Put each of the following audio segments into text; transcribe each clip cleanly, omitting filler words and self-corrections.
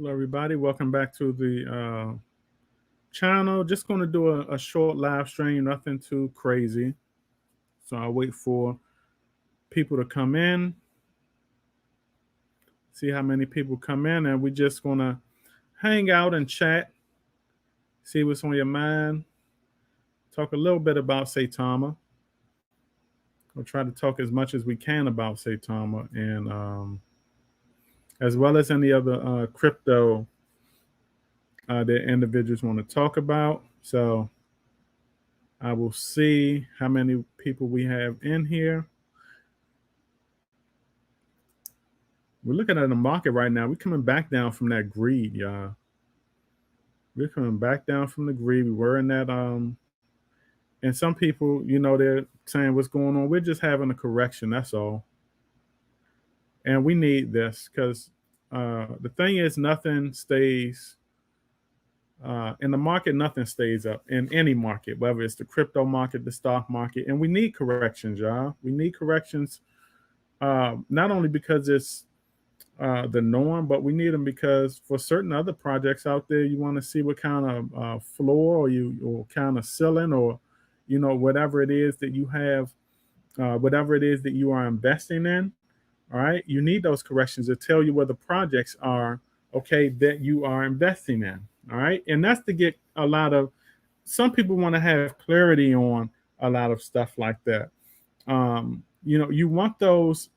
Hello, everybody. Welcome back to the channel. Just going to do a short live stream, nothing too crazy. So I'll wait for people to come in, see how many people come in, and we're just going to hang out and chat, see what's on your mind, talk a little bit about Saitama. We'll try to talk as much as we can about Saitama and as well as any other crypto that individuals want to talk about. So I will see how many people we have in here. We're looking at the market right now. We're coming back down from that greed, y'all. We're coming back down from the greed. We were in that and some people, they're saying what's going on. We're just having a correction, that's all. And we need this because the thing is nothing stays in the market, nothing stays up in any market, whether it's the crypto market, the stock market, and we need corrections, y'all. We need corrections not only because it's the norm, but we need them because for certain other projects out there, you want to see what kind of floor or kind of ceiling or whatever it is that you have, whatever it is that you are investing in. All right, you need those corrections to tell you where the projects are, okay, that you are investing in. All right, and that's to get a lot of. Some people want to have clarity on a lot of stuff like that. You want those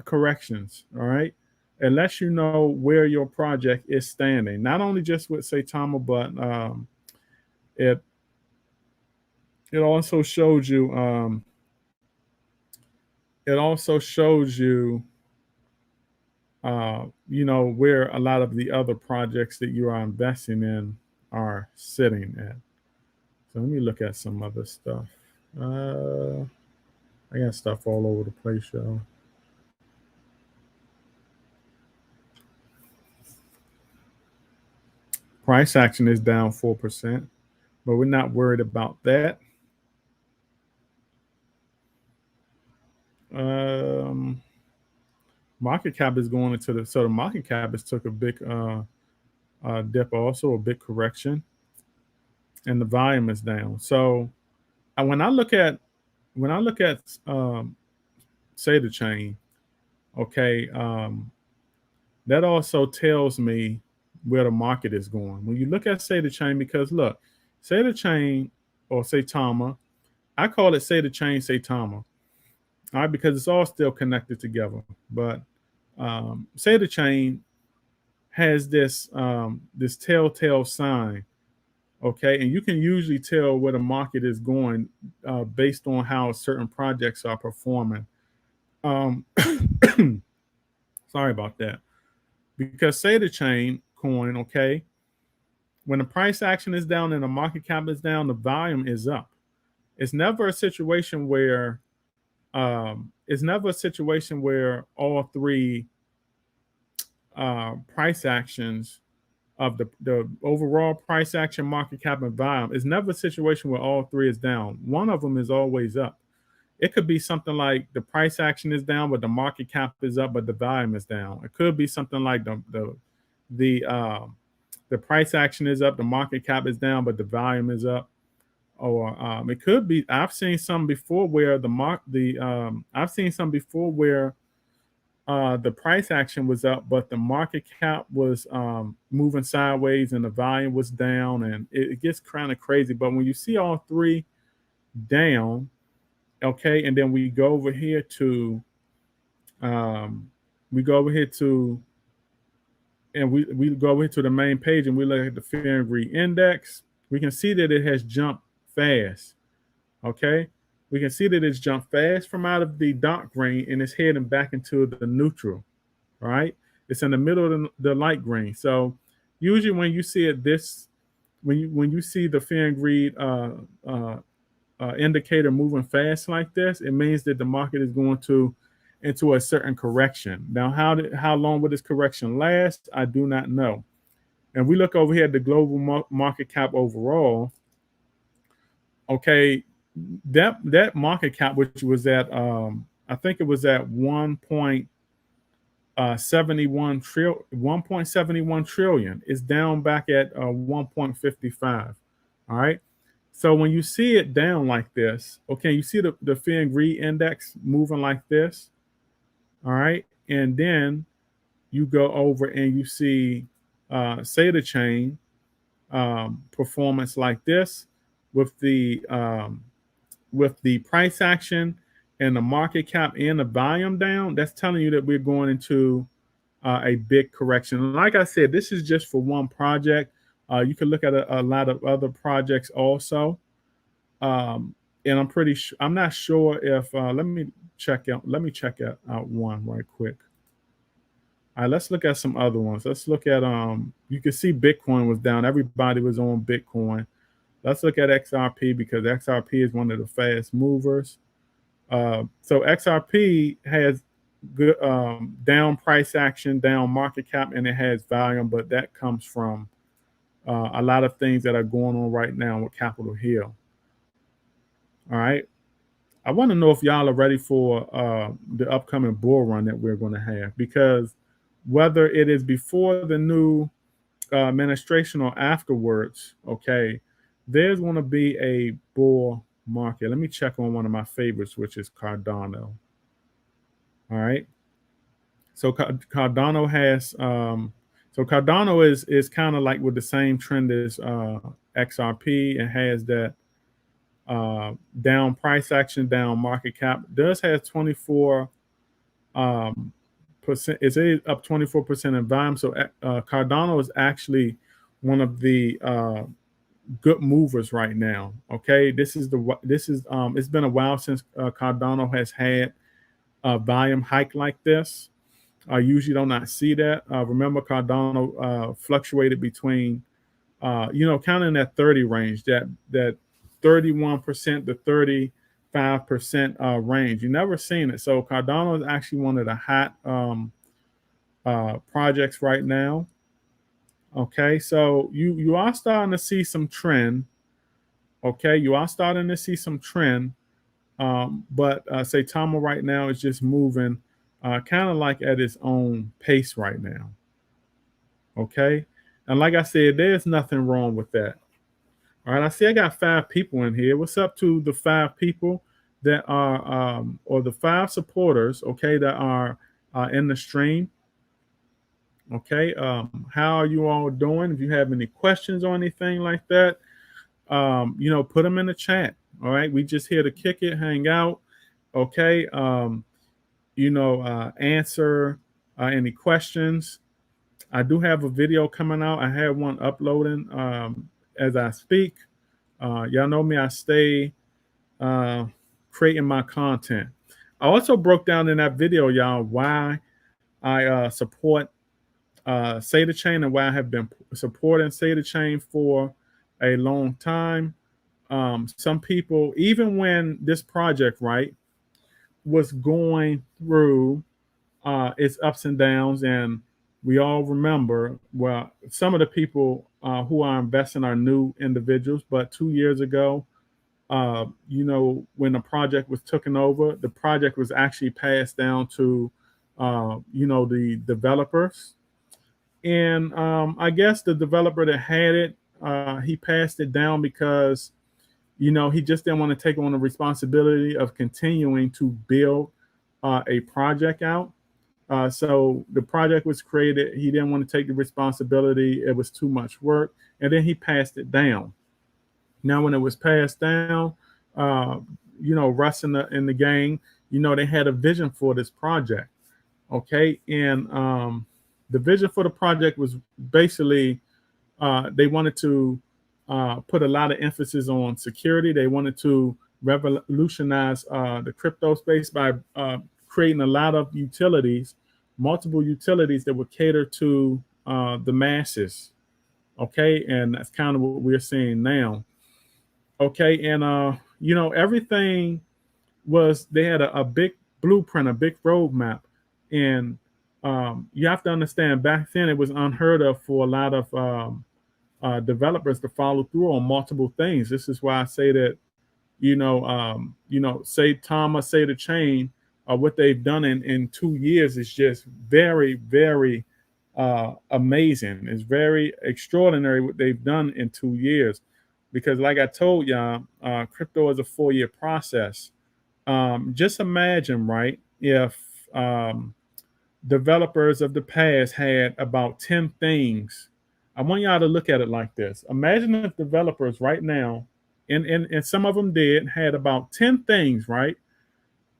corrections. All right, unless you know where your project is standing, not only just with Saitama, but it it also shows you it also shows you where a lot of the other projects that you are investing in are sitting at. So let me look at some other stuff. I got stuff all over the place, y'all. Price action is down 4%, but we're not worried about that. Market cap is going into the market cap has took a big dip, also a big correction, and the volume is down. So when I look at Saitachain, okay, that also tells me where the market is going. When you look at Saitachain, because look, Saitachain or Saitama, I call it Saitachain, Saitama, all right, because it's all still connected together. But Saitachain has this this telltale sign, okay, and you can usually tell where the market is going based on how certain projects are performing. Sorry about that. Because Saitachain coin, okay, when the price action is down and the market cap is down, the volume is up. It's never a situation where all three price actions of the overall price action, market cap, and volume is never a situation where all three is down. One of them is always up. It could be something like the price action is down, but the market cap is up, but the volume is down. It could be something like the price action is up, the market cap is down, but the volume is up. Or it could be. I've seen some before where the price action was up, but the market cap was moving sideways and the volume was down, and it gets kind of crazy. But when you see all three down, okay, and then we go over here to we go over here to the main page and we look at the fear and greed index. We can see that it has jumped fast. Okay, we can see that it's jumped fast from out of the dark green and it's heading back into the neutral. Right, it's in the middle of the light green. So usually when you see it when you see the fear and greed indicator moving fast like this, it means that the market is going into a certain correction. Now, how long will this correction last? I do not know. And we look over here at the global market cap overall. Okay, that market cap, which was at I think it was at 1.2 1.71 trillion. It's down back at 1.55. All right. So when you see it down like this, okay, you see the fear and greed index moving like this. All right. And then you go over and you see Saitachain performance like this with the price action and the market cap and the volume down. That's telling you that we're going into a big correction. And like I said, this is just for one project. You can look at a lot of other projects also. And I'm not sure if, let me check out one right quick. All right, let's look at some other ones. Let's look at, you can see Bitcoin was down. Everybody was on Bitcoin. Let's look at XRP because XRP is one of the fast movers. So XRP has good down price action, down market cap, and it has volume, but that comes from a lot of things that are going on right now with Capitol Hill. All right. I want to know if y'all are ready for the upcoming bull run that we're going to have, because whether it is before the new administration or afterwards, okay, there's going to be a bull market. Let me check on one of my favorites, which is Cardano. All right. So Cardano has, so Cardano is kind of like with the same trend as XRP and has that down price action, down market cap. Does have 24%. It's up 24% in volume. So Cardano is actually one of the good movers right now. Okay, it's been a while since Cardano has had a volume hike like this. I usually do not see that. Remember, Cardano fluctuated between, kind of in that 30 range, that 31% to 35% range. You never seen it. So Cardano is actually one of the hot projects right now. Okay, so you are starting to see some trend. Okay, you are starting to see some trend, but Saitama right now is just moving kind of like at its own pace right now. Okay, and like I said, there's nothing wrong with that. All right, I see I got 5 people in here. What's up to the 5 people that are, or the 5 supporters, okay, that are in the stream? Okay, how are you all doing? If you have any questions or anything like that, put them in the chat. All right, we just here to kick it, hang out. Okay, answer any questions. I do have a video coming out. I have one uploading as I speak. Y'all know me, I stay creating my content. I also broke down in that video, y'all, why I support Saitachain and why I have been supporting Saitachain for a long time. Some people, even when this project, right, was going through its ups and downs, and we all remember, well, some of the people who are investing are new individuals, but 2 years ago, when the project was taken over, the project was actually passed down to, the developers. And I guess the developer that had it, he passed it down because, he just didn't want to take on the responsibility of continuing to build a project out. So the project was created. He didn't want to take the responsibility. It was too much work. And then he passed it down. Now, when it was passed down, Russ in the gang, they had a vision for this project. Okay. And the vision for the project was basically they wanted to put a lot of emphasis on security. They wanted to revolutionize the crypto space by creating a lot of utilities, multiple utilities that would cater to the masses. Okay, and that's kind of what we're seeing now. Okay, and everything was, they had a big blueprint, a big roadmap, and you have to understand, back then it was unheard of for a lot of developers to follow through on multiple things. This is why I say that, Saitama, Saitachain what they've done in 2 years is just very, very amazing. It's very extraordinary what they've done in 2 years. Because, like I told y'all, crypto is a 4-year process. Just imagine, right, if developers of the past had about 10 things. I want y'all to look at it like this. Imagine if developers right now, and some of them did, had about 10 things, right?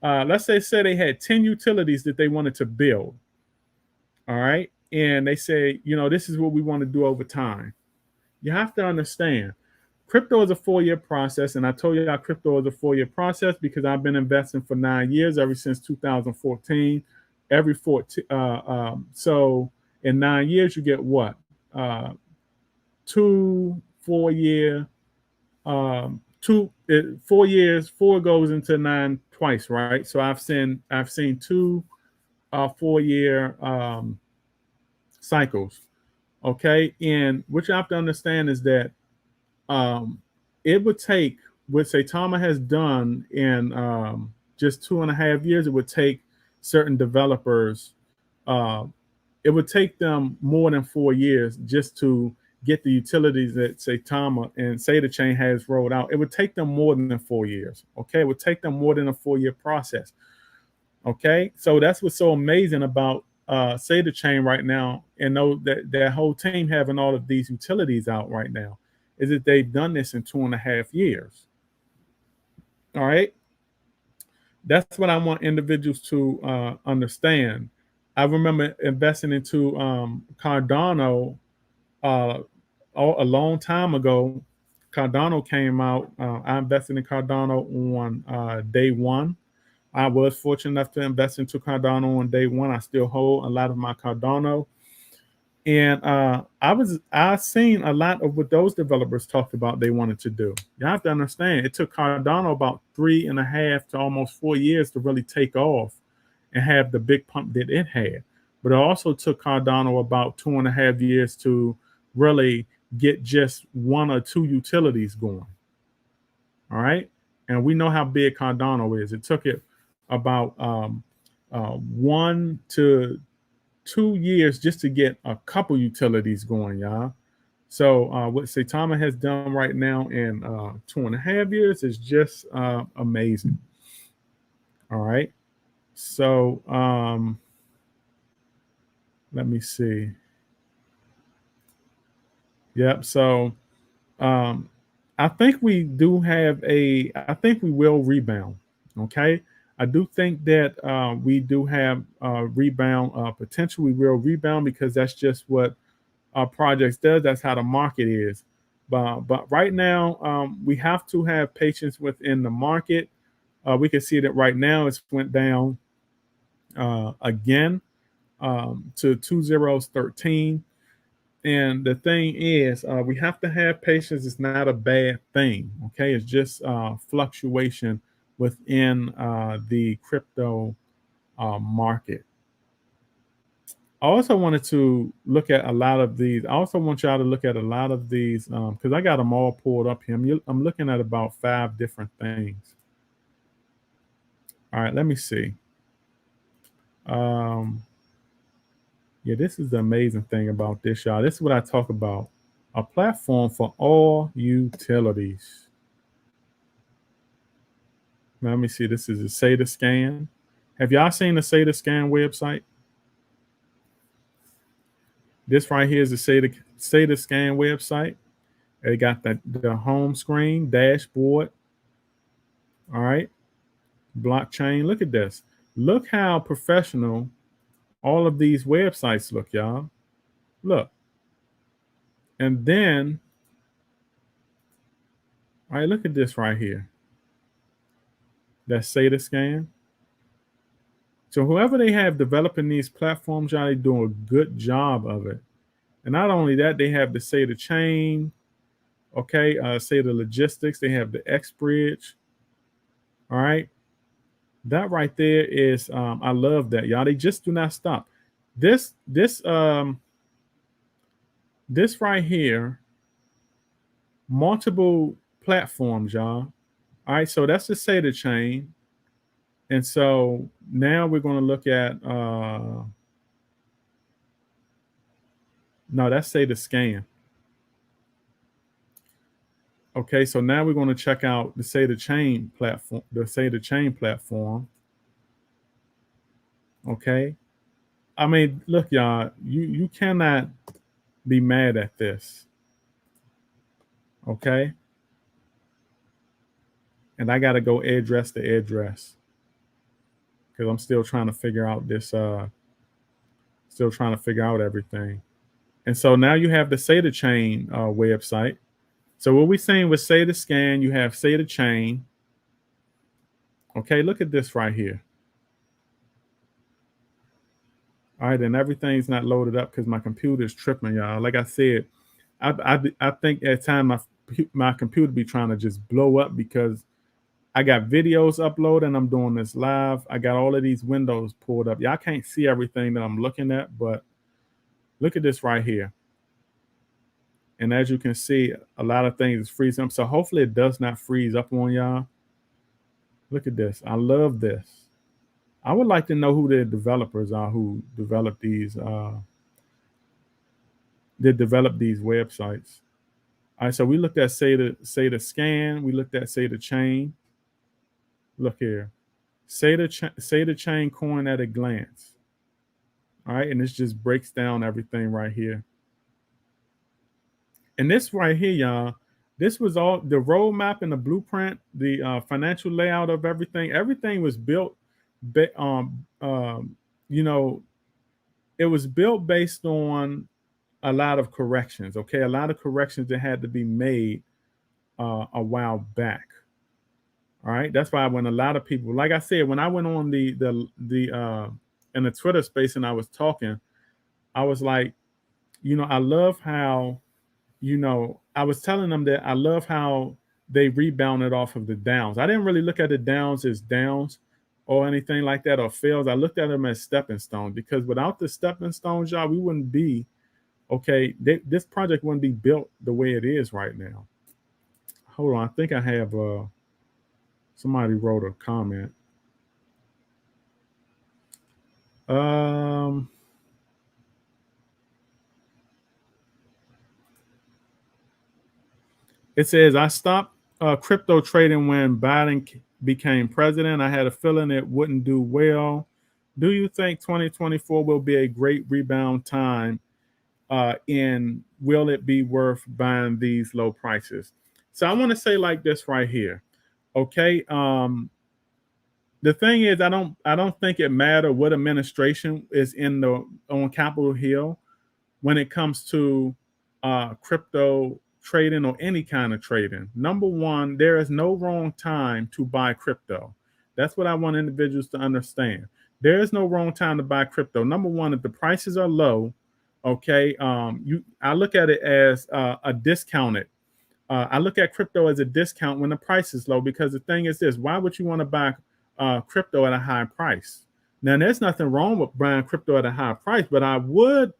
Let's say they had 10 utilities that they wanted to build. All right. And they say, this is what we want to do over time. You have to understand, crypto is a 4-year process. And I told you how crypto is a 4-year process because I've been investing for 9 years, ever since 2014. Every 14. So in 9 years, you get what? 2 4-year, 4 years. 4 goes into 9 twice, right? So I've seen 2 4-year cycles. Okay, and what you have to understand is that it would take what Saitama has done in just 2.5 years. It would take certain developers. Uh, it would take them more than 4 years just to get the utilities that Saitama and Saitachain has rolled out. It would take them more than 4 years. Okay, it would take them more than a 4-year process. Okay, so that's what's so amazing about Saitachain right now, and know that their whole team having all of these utilities out right now, is that they've done this in 2.5 years. All right, that's what I want individuals to understand. I remember investing into Cardano a long time ago. Cardano came out. I invested in Cardano on day one. I was fortunate enough to invest into Cardano on day one. I still hold a lot of my Cardano. And I seen a lot of what those developers talked about they wanted to do. You have to understand, it took Cardano about 3.5 to almost 4 years to really take off and have the big pump that it had. But it also took Cardano about 2.5 years to really get just 1 or 2 utilities going. All right. And we know how big Cardano is. It took it about 1 to 2 years just to get a couple utilities going, y'all. So what Saitama has done right now in 2.5 years is just amazing. All right. So let me see. Yep. So I think we do have I think we will rebound. Okay. I do think that we do have rebound potential. We will rebound because that's just what projects does. That's how the market is. But right now, we have to have patience within the market. We can see that right now it's went down again to 2013. And the thing is, we have to have patience. It's not a bad thing. Okay, it's just fluctuation within the crypto market. I also wanted to look at a lot of these. I also want y'all to look at a lot of these because I got them all pulled up here. I'm looking at about 5 different things. All right, let me see. Yeah, this is the amazing thing about this, y'all. This is what I talk about. A platform for all utilities. Now, let me see. This is a Saitachain. Have y'all seen the Saitachain website? This right here is the Saitachain website. They got the home screen, dashboard. All right. Blockchain. Look at this. Look how professional all of these websites look, y'all. Look. And then, all right, look at this right here. That's Saitachain. So whoever they have developing these platforms, y'all, they doing a good job of it. And not only that, they have the Saitachain, okay, Saita Logistics. They have the X Bridge. All right. That right there is, I love that, y'all. They just do not stop. This right here, multiple platforms, y'all. All right, so that's the Saitachain. And so now we're going to look at, no, that's say the scan. Okay, so now we're going to check out the Saitachain platform, Okay. I mean, look, y'all, you cannot be mad at this. Okay. And I got to go address to address because I'm still trying to figure out still trying to figure out everything. And so now you have the Saitachain website. So what we're saying with Sata Scan, you have Saitachain. Okay, look at this right here. All right, and everything's not loaded up because my computer's tripping, y'all. Like I said, I think at times my computer be trying to just blow up because I got videos uploaded and I'm doing this live. I got all of these windows pulled up. Y'all can't see everything that I'm looking at, but look at this right here. And as you can see, a lot of things is freezing up. So hopefully it does not freeze up on y'all. Look at this. I love this. I would like to know who the developers are who develop these websites. All right, so we looked at Sata Scan, we looked at Saitachain. Look here. Saitachain coin at a glance. All right, and this just breaks down everything right here. And this right here, y'all, this was all the roadmap and the blueprint, the financial layout of everything. Everything was built, you know, it was built based on a lot of corrections. Okay, a lot of corrections that had to be made a while back. All right, that's why when a lot of people, like I said, when I went on the in the Twitter space and I was talking, I was like, I love how, I was telling them that I love how they rebounded off of the downs. I didn't really look at the downs as downs or anything like that or fails. I looked at them as stepping stones because without the stepping stones, y'all, we wouldn't be okay. This project wouldn't be built the way it is right now. Hold on, I think I have somebody wrote a comment. It says I stopped crypto trading when Biden became president. I had a feeling it wouldn't do well. Do you think 2024 will be a great rebound time? And will it be worth buying these low prices? So I want to say like this right here. Okay. The thing is, I don't think it matters what administration is on Capitol Hill when it comes to crypto trading or any kind of trading. Number one, there is no wrong time to buy crypto. That's what I want individuals to understand. There is no wrong time to buy crypto. Number one, if the prices are low, okay, I look at it as a discounted. I look at crypto as a discount when the price is low because the thing is this: why would you want to buy crypto at a high price? Now, there's nothing wrong with buying crypto at a high price, but I would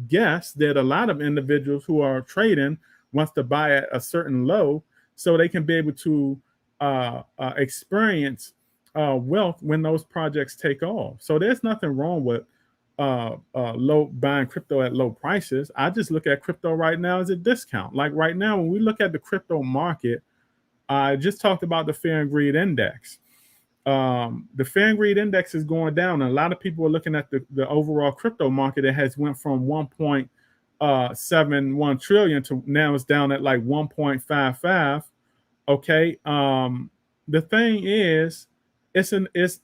guess that a lot of individuals who are trading wants to buy at a certain low so they can be able to experience wealth when those projects take off. So there's nothing wrong with low buying crypto at low prices. I just look at crypto right now as a discount. Like right now, when we look at the crypto market, I just talked about the Fear and Greed Index. The Fear and Greed Index is going down, and a lot of people are looking at the overall crypto market. It has went from 1.71 trillion to now it's down at like 1.55. Okay. The thing is, it's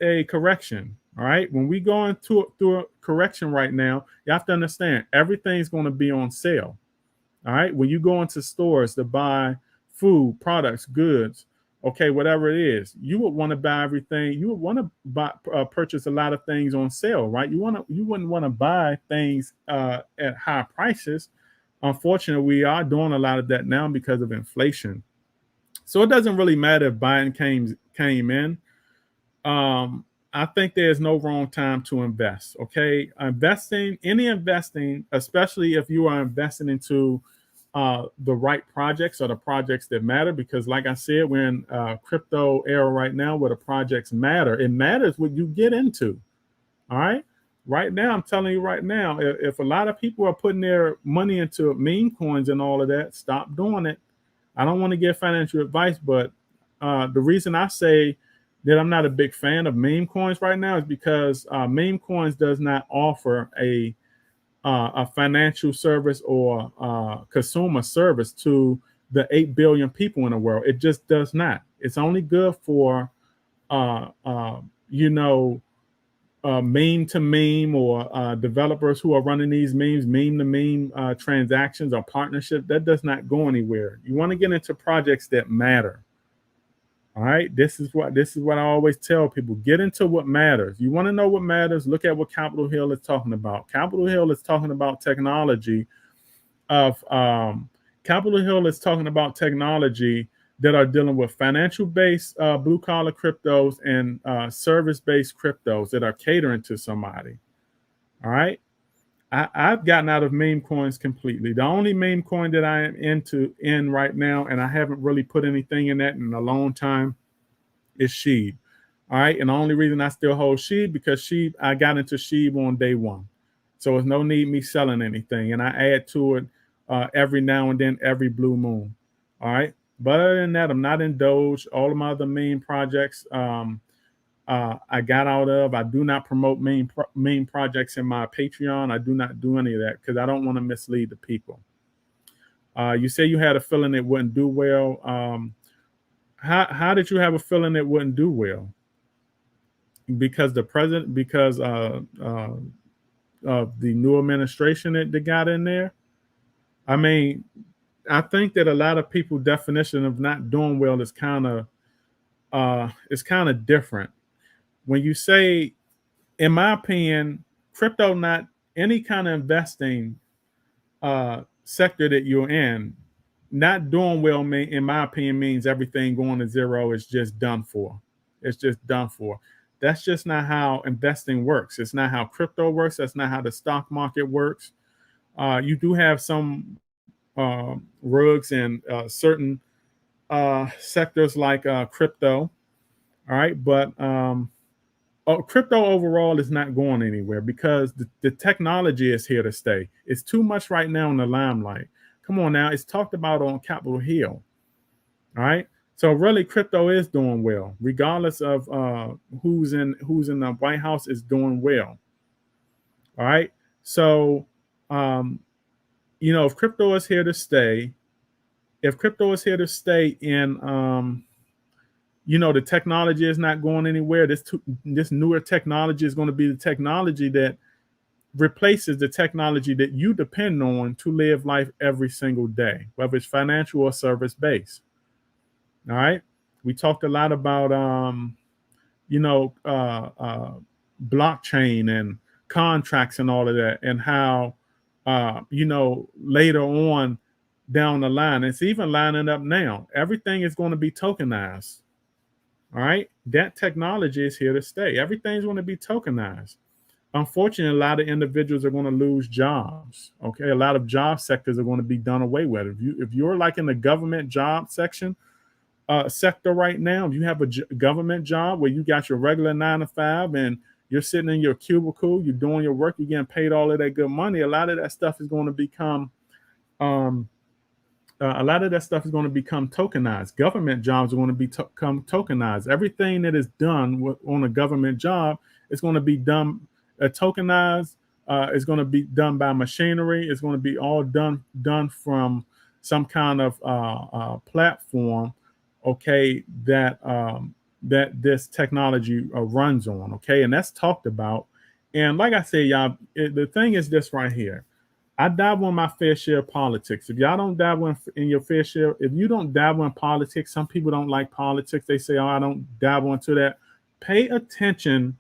a correction. All right. When we going through a correction right now, you have to understand everything's going to be on sale. All right. When you go into stores to buy food, products, goods, okay, whatever it is, you would want to buy everything. You would want to purchase a lot of things on sale, right? You wouldn't want to buy things at high prices. Unfortunately, we are doing a lot of that now because of inflation. So it doesn't really matter if Biden came in. I think there's no wrong time to invest. Okay, investing, especially if you are investing into the right projects are the projects that matter, because like I said, we're in crypto era right now where the projects matter. It matters what you get into. All right. Right now, I'm telling you right now, if a lot of people are putting their money into meme coins and all of that, stop doing it. I don't want to give financial advice, but the reason I say that I'm not a big fan of meme coins right now is because meme coins does not offer a financial service or consumer service to the 8 billion people in the world. It just does not. It's only good for, uh, uh, you know, meme to meme, or developers who are running these meme to meme transactions or partnership. That does not go anywhere. You want to get into projects that matter. All right. This is what I always tell people. Get into what matters. You want to know what matters? Look at what Capitol Hill is talking about. Capitol Hill is talking about technology of Capitol Hill is talking about technology that are dealing with financial based blue collar cryptos and service based cryptos that are catering to somebody. All right. I've gotten out of meme coins completely. The only meme coin that I am in right now, and I haven't really put anything in that in a long time, is Sheeb. All right. And the only reason I still hold Sheeb because I got into Sheeb on day one. So there's no need me selling anything. And I add to it every now and then, every blue moon. All right. But other than that, I'm not in Doge. All of my other meme projects I got out of. I do not promote meme projects in my Patreon. I do not do any of that because I don't want to mislead the people. You say you had a feeling it wouldn't do well. How did you have a feeling it wouldn't do well? Because of the new administration that got in there. I mean, I think that a lot of people's definition of not doing well is kind of different. When you say, in my opinion, crypto, not any kind of investing sector that you're in, not doing well, in my opinion, means everything going to zero is just done for. It's just done for. That's just not how investing works. It's not how crypto works. That's not how the stock market works. You do have some rugs in certain sectors like crypto. All right. But crypto overall is not going anywhere because the technology is here to stay. It's too much right now in the limelight. Come on now. It's talked about on Capitol Hill. All right. So really, crypto is doing well, regardless of who's in the White House, is doing well. All right. So, if crypto is here to stay, in, the technology is not going anywhere. This newer technology is going to be the technology that replaces the technology that you depend on to live life every single day, whether it's financial or service based. All right. We talked a lot about, blockchain and contracts and all of that, and how, later on down the line, it's even lining up now. Everything is going to be tokenized. All right. That technology is here to stay. Everything's going to be tokenized. Unfortunately, a lot of individuals are going to lose jobs. Okay. A lot of job sectors are going to be done away with. If you're like in the government job sector right now, if you have a government job where you got your regular 9 to 5 and you're sitting in your cubicle, you're doing your work, you're getting paid all of that good money, a lot of that stuff is going to become tokenized. Government jobs are going to become tokenized. Everything that is done on a government job is going to be done tokenized. It's going to be done by machinery. It's going to be all done from some kind of platform, okay, that this technology runs on, okay, and that's talked about. And like I said, y'all, the thing is this right here. I dabble in my fair share of politics. If y'all don't dabble in your fair share, if you don't dabble in politics, some people don't like politics. They say, "Oh, I don't dabble into that." Pay attention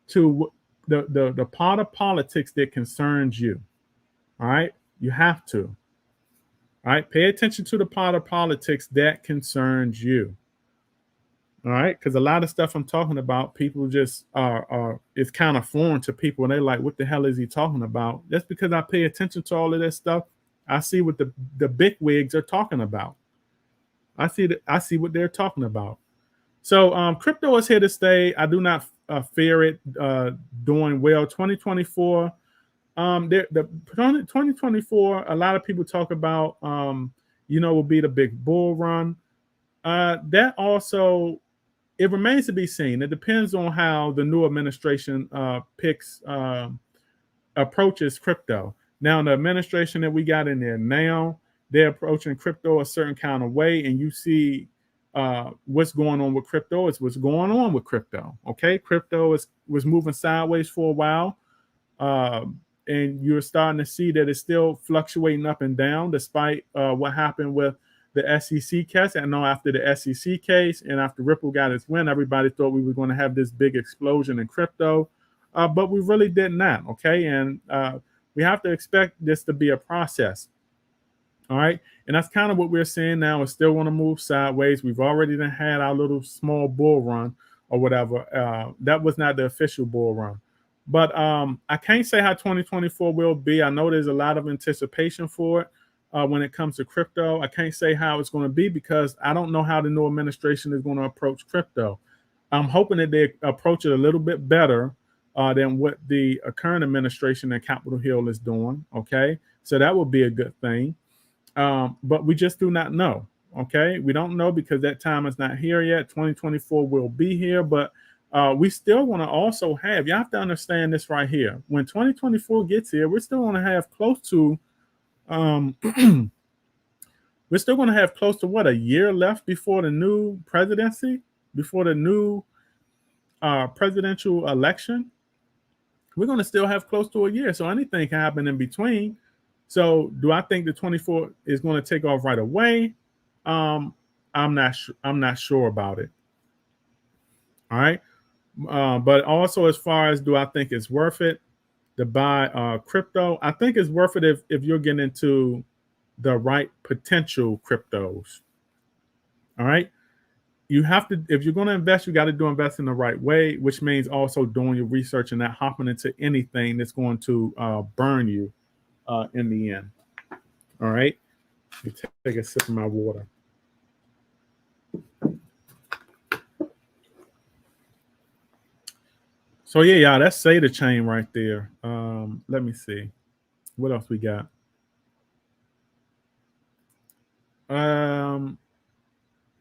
to the part of politics that concerns you. All right, you have to. All right, pay attention to the part of politics that concerns you. All right, because a lot of stuff I'm talking about, people just it's kind of foreign to people, and they're like, "What the hell is he talking about?" That's because I pay attention to all of that stuff I see what the big wigs are talking about. I see what they're talking about. So crypto is here to stay. I do not fear it doing well. 2024, the 2024, a lot of people talk about, will be the big bull run. That also, it remains to be seen. It depends on how the new administration approaches crypto. Now, the administration that we got in there now, they're approaching crypto a certain kind of way, and you see what's going on with crypto is what's going on with crypto. Okay, crypto was moving sideways for a while, and you're starting to see that it's still fluctuating up and down, despite what happened with the SEC case. I know after the SEC case and after Ripple got its win, everybody thought we were going to have this big explosion in crypto. But we really did not, okay? And we have to expect this to be a process, all right? And that's kind of what we're seeing now. It's still want to move sideways. We've already had our little small bull run or whatever. That was not the official bull run. But I can't say how 2024 will be. I know there's a lot of anticipation for it when it comes to crypto. I can't say how it's going to be because I don't know how the new administration is going to approach crypto. I'm hoping that they approach it a little bit better than what the current administration at Capitol Hill is doing. Okay, so that would be a good thing. But we just do not know. Okay, we don't know because that time is not here yet. 2024 will be here, but we still want to also have. You have to understand this right here. When 2024 gets here, we're still going to have close to. We're still going to have close to what, a year left before the new presidency, before the new presidential election. We're going to still have close to a year. So anything can happen in between. So do I think the 24 is going to take off right away? I'm not sure about it. All right. But also, as far as do I think it's worth it to buy crypto? I think it's worth it if you're getting into the right potential cryptos. All right. You have to, if you're going to invest, you got to invest in the right way, which means also doing your research and not hopping into anything that's going to burn you in the end. All right. Let me take a sip of my water. So yeah, that's Saitachain right there. Let me see. What else we got?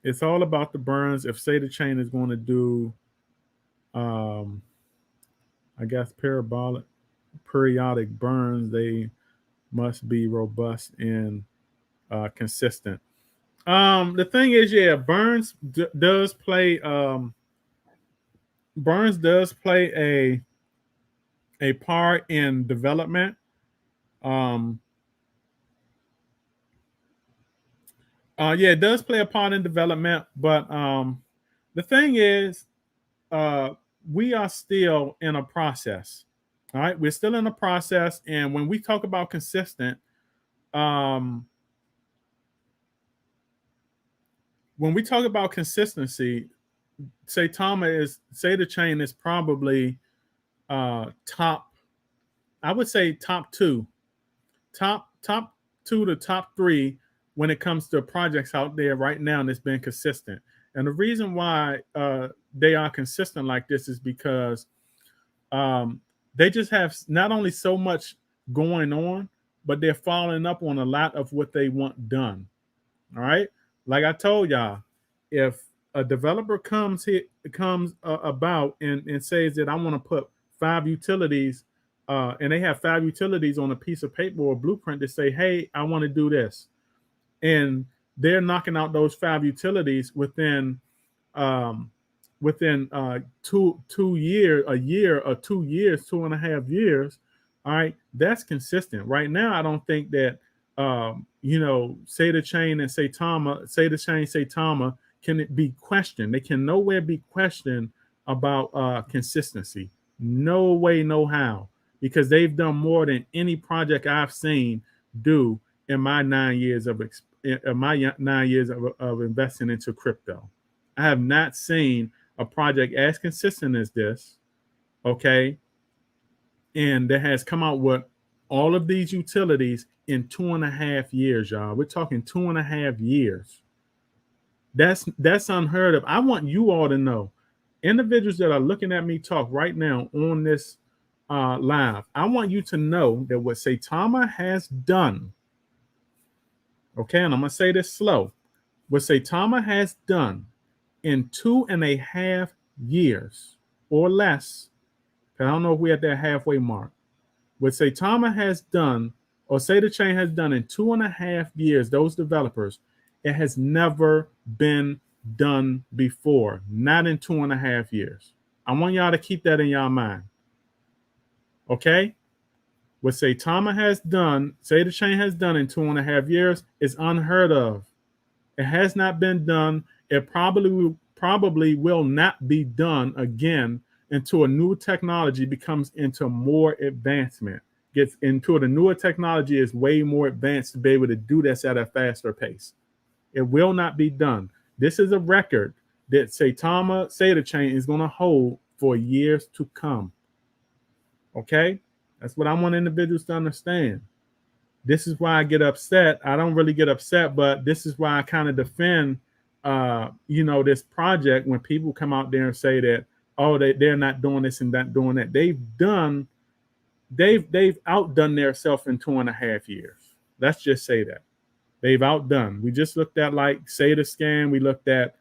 It's all about the burns. If Saitachain is going to do, I guess, periodic burns, they must be robust and consistent. The thing is, yeah, Burns does play a part in development. Yeah, it does play a part in development, but the thing is, we are still in a process. All right, we're still in a process, and when we talk about consistent, when we talk about consistency, Saitachain is probably top. I would say top two to top three when it comes to projects out there right now that's been consistent. And the reason why they are consistent like this is because they just have not only so much going on, but they're following up on a lot of what they want done. All right, like I told y'all, if a developer comes about and says that I want to put 5 utilities, and they have 5 utilities on a piece of paper or a blueprint to say, hey, I want to do this, and they're knocking out those 5 utilities within 2 years, a year or 2 years, 2.5 years. All right, that's consistent. Right now, I don't think that Saitachain and Saitama can be questioned. They can nowhere be questioned about consistency. No way, no how, because they've done more than any project I've seen do in my 9 years of investing into crypto. I have not seen a project as consistent as this, okay, and that has come out with All of these utilities in 2.5 years, y'all. We're talking 2.5 years. That's unheard of. I want you all to know, individuals that are looking at me talk right now on this live, I want you to know that what Saitama has done, okay, and I'm going to say this slow, what Saitama has done in 2.5 years or less, I don't know if we're at that halfway mark, what Saitama has done or Saitachain has done in 2.5 years, those developers, it has never been done before, not in 2.5 years. I want y'all to keep that in y'all mind. Okay? What Saitama has done, Saitachain has done in 2.5 years is unheard of. It has not been done. It probably will not be done again until a new technology becomes into more advancement. Gets into the newer technology is way more advanced to be able to do this at a faster pace. It will not be done. This is a record that Saitachain is going to hold for years to come. Okay? That's what I want individuals to understand. This is why I get upset. I don't really get upset, but this is why I kind of defend, this project when people come out there and say that, oh, they're not doing this and not doing that. They've outdone themselves in 2.5 years. Let's just say that. They've outdone. We just looked at like Saitachain. We looked at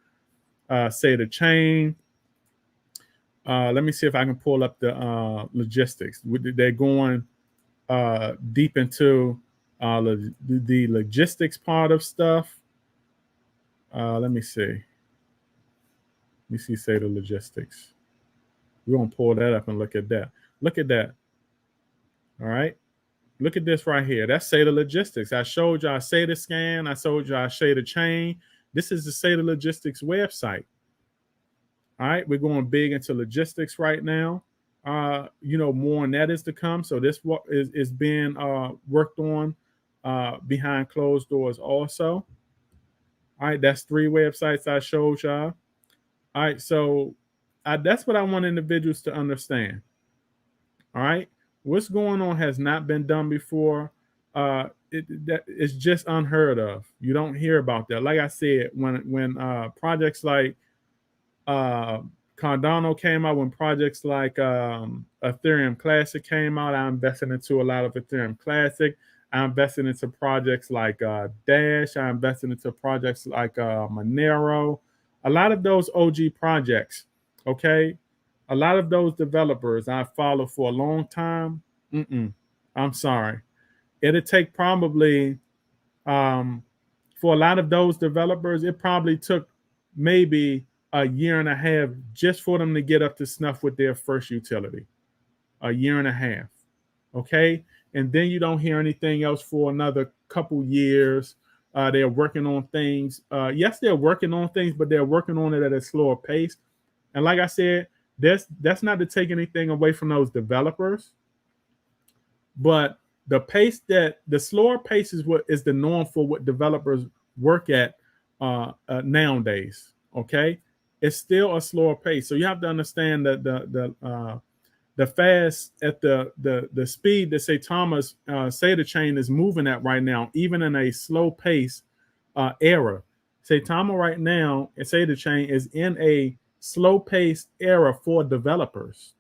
Saitachain. Let me see if I can pull up the logistics. They're going deep into the logistics part of stuff. Let me see. Say the logistics. We're going to pull that up and look at that. Look at that. All right. Look at this right here. That's SATA Logistics. I showed y'all SATA Scan. I showed y'all Saitachain. This is the SATA Logistics website. All right. We're going big into logistics right now. More on that is to come. So this is being worked on behind closed doors also. All right. That's 3 websites I showed y'all. All right. So that's what I want individuals to understand. All right. What's going on has not been done before. It's just unheard of. You don't hear about that. Like I said, when projects like Cardano came out, when projects like Ethereum Classic came out, I invested into a lot of Ethereum Classic. I invested into projects like Dash. I invested into projects like Monero. A lot of those OG projects, okay? A lot of those developers I followed for a long time. I'm sorry. It'll take probably, for a lot of those developers, it probably took maybe a year and a half just for them to get up to snuff with their first utility. A year and a half. Okay? And then you don't hear anything else for another couple years. They're working on things. Yes, they're working on things, but they're working on it at a slower pace. And like I said, that's not to take anything away from those developers, but the slower pace is what is the norm for what developers work at nowadays. Okay, it's still a slower pace, so you have to understand that the fast at the speed that Saitachain is moving at right now, even in a slow pace era. Saitama right now, Saitachain is in a slow paced era for developers.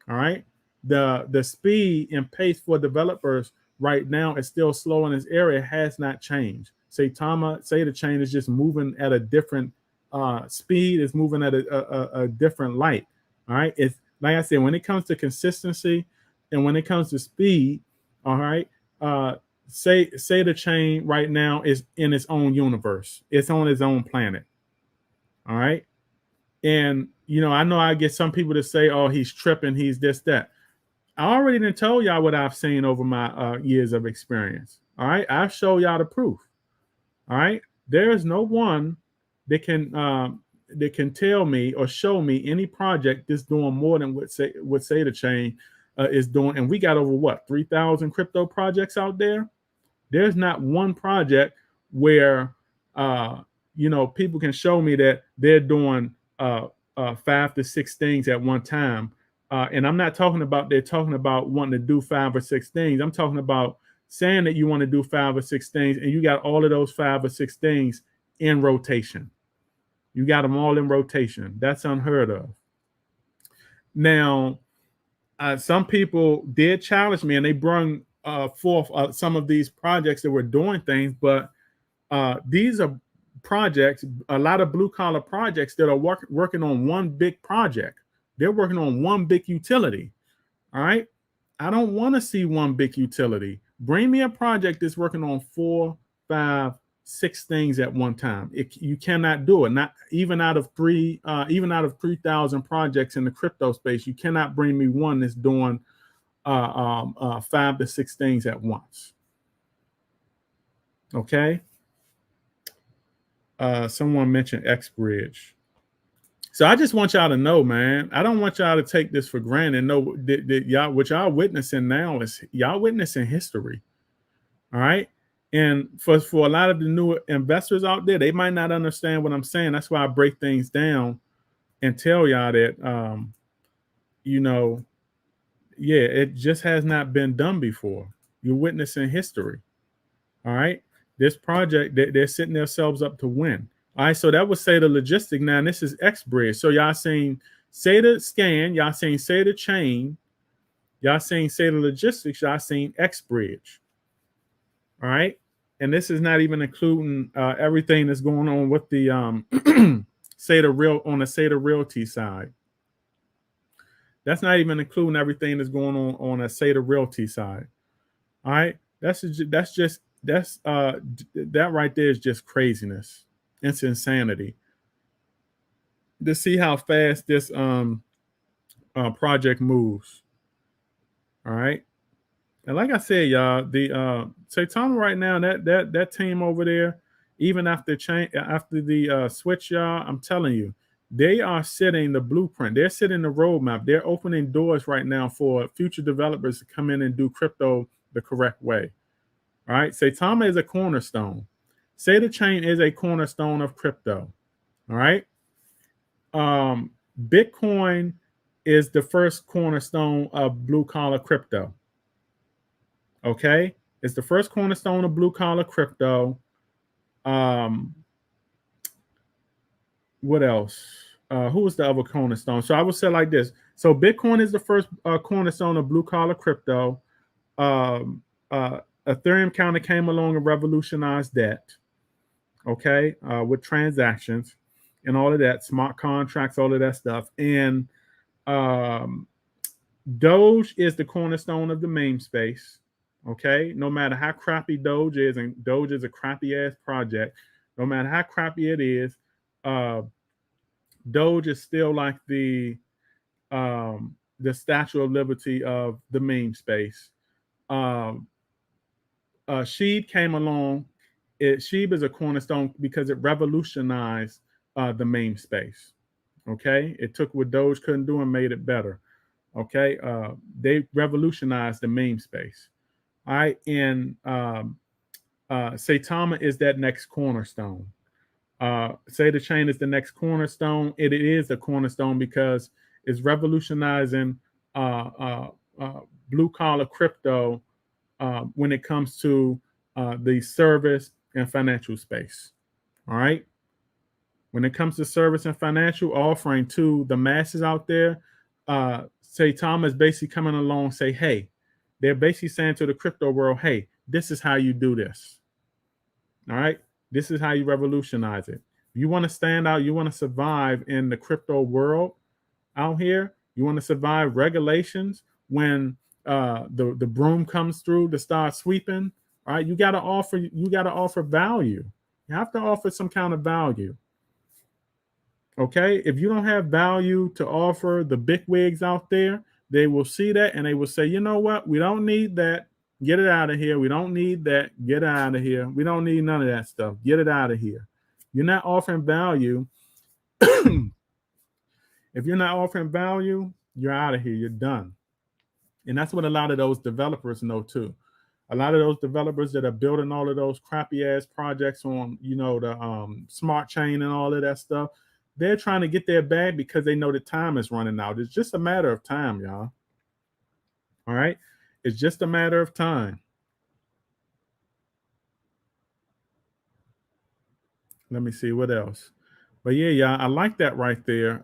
All right. The speed and pace for developers right now is still slow in this area. It has not changed. Saitachain is just moving at a different speed, is moving at a different light. All right. It's like I said, when it comes to consistency and when it comes to speed, all right, Saitachain right now is in its own universe. It's on its own planet. All right. And, I know I get some people to say, oh, he's tripping. He's this, that. I already done told y'all what I've seen over my years of experience. All right. I've showed y'all the proof. All right. There is no one that can tell me or show me any project that's doing more than what Saitachain is doing. And we got over 3,000 crypto projects out there. There's not one project where, people can show me that they're doing 5 to 6 things at one time And I'm not talking about they're talking about wanting to do 5 or 6 things. I'm talking about saying that you want to do 5 or 6 things and you got all of those 5 or 6 things in rotation. You got them all in rotation. That's unheard of. Now, some people did challenge me and they brought forth some of these projects that were doing things, but these are projects, a lot of blue collar projects that are working on one big project. They're working on one big utility. All right. I don't want to see one big utility. Bring me a project that's working on 4, 5, 6 things at one time. You cannot do it. Not even out of 3,000 projects in the crypto space, you cannot bring me one that's doing 5 to 6 things at once. Okay. Someone mentioned X-Bridge. So I just want y'all to know, man, I don't want y'all to take this for granted. Know that y'all, what y'all witnessing now is y'all witnessing history. All right. And for a lot of the new investors out there, they might not understand what I'm saying. That's why I break things down and tell y'all that, it just has not been done before. You're witnessing history. All right. This project, they're setting themselves up to win. All right. So that would say the logistic. Now, and this is X-Bridge. So y'all seen Saitachain, y'all seen Saitachain, y'all seen Saita Logistics, y'all seen X-Bridge. All right. And this is not even including everything that's going on with the Saita Realty side. That's not even including everything that's going on a Saita Realty side. All right. That right there is just craziness. It's insanity. To see how fast this project moves. All right. And like I said, y'all, the Saitama right now, that team over there, even after the switch, y'all, I'm telling you, they are setting the blueprint. They're setting the roadmap. They're opening doors right now for future developers to come in and do crypto the correct way. All right. Saitama is a cornerstone. Saitachain is a cornerstone of crypto. All right. Bitcoin is the first cornerstone of blue collar crypto. Okay. It's the first cornerstone of blue collar crypto. What else? Who was the other cornerstone? So I would say like this. So Bitcoin is the first cornerstone of blue collar crypto. Ethereum kind of came along and revolutionized that. Okay. With transactions and all of that, smart contracts, all of that stuff. And Doge is the cornerstone of the meme space. Okay. No matter how crappy Doge is, and Doge is a crappy ass project, no matter how crappy it is, Doge is still like the Statue of Liberty of the meme space. Sheeb came along. Sheeb is a cornerstone because it revolutionized the meme space. Okay. It took what Doge couldn't do and made it better. Okay. They revolutionized the meme space. All right. And Saitama is that next cornerstone. Saitachain is the next cornerstone. It is a cornerstone because it's revolutionizing blue collar crypto when it comes to the service and financial space. All right. When it comes to service and financial offering to the masses out there, Saitama is basically coming along and say, hey, they're basically saying to the crypto world, hey, this is how you do this. All right. This is how you revolutionize it. You want to stand out. You want to survive in the crypto world out here. You want to survive regulations when the broom comes through to start sweeping. All right. You got to offer value. You have to offer some kind of value. Okay. If you don't have value to offer the bigwigs out there, they will see that and they will say, you know what? We don't need that. Get it out of here. We don't need that. Get it out of here. We don't need none of that stuff. Get it out of here. You're not offering value. If you're not offering value, you're out of here. You're done. And that's what a lot of those developers know too. A lot of those developers that are building all of those crappy ass projects on, the smart chain and all of that stuff, They're trying to get their bag because they know the time is running out. It's just a matter of time, y'all. All right. It's just a matter of time. Let me see what else. But yeah, yeah, I like that right there.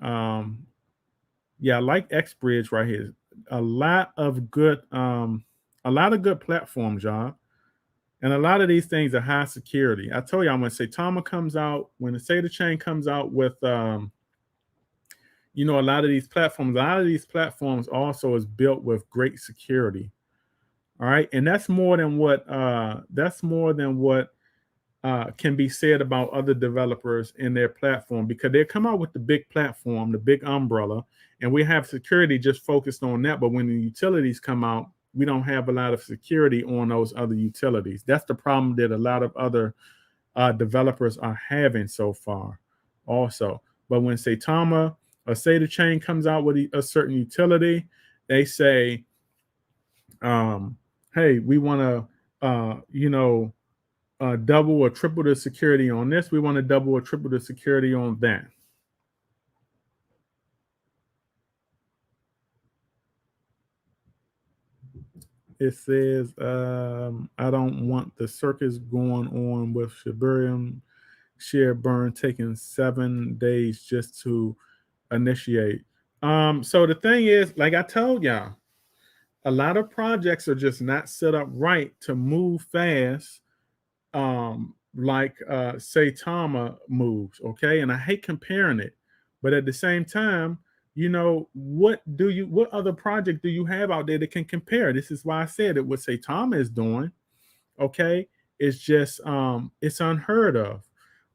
Yeah, I like X Bridge right here. A lot of good, a lot of good platforms, y'all. And a lot of these things are high security. I told you, when Saitama comes out, when the Saitachain comes out with, a lot of these platforms also is built with great security. All right, and that's more than what can be said about other developers in their platform, because they come out with the big platform, the big umbrella, and we have security just focused on that. But when the utilities come out, we don't have a lot of security on those other utilities. That's the problem that a lot of other developers are having so far, also. But when Saitama or Saitachain comes out with a certain utility, they say, "Hey, we want to, double or triple the security on this. We want to double or triple the security on that." It says, I don't want the circus going on with Shibarium share burn taking 7 days just to initiate. So the thing is, like I told y'all, a lot of projects are just not set up right to move fast, like Saitama moves, okay? And I hate comparing it, but at the same time, what other project do you have out there that can compare? This is why I said it. What Saitama is doing, okay, it's just it's unheard of.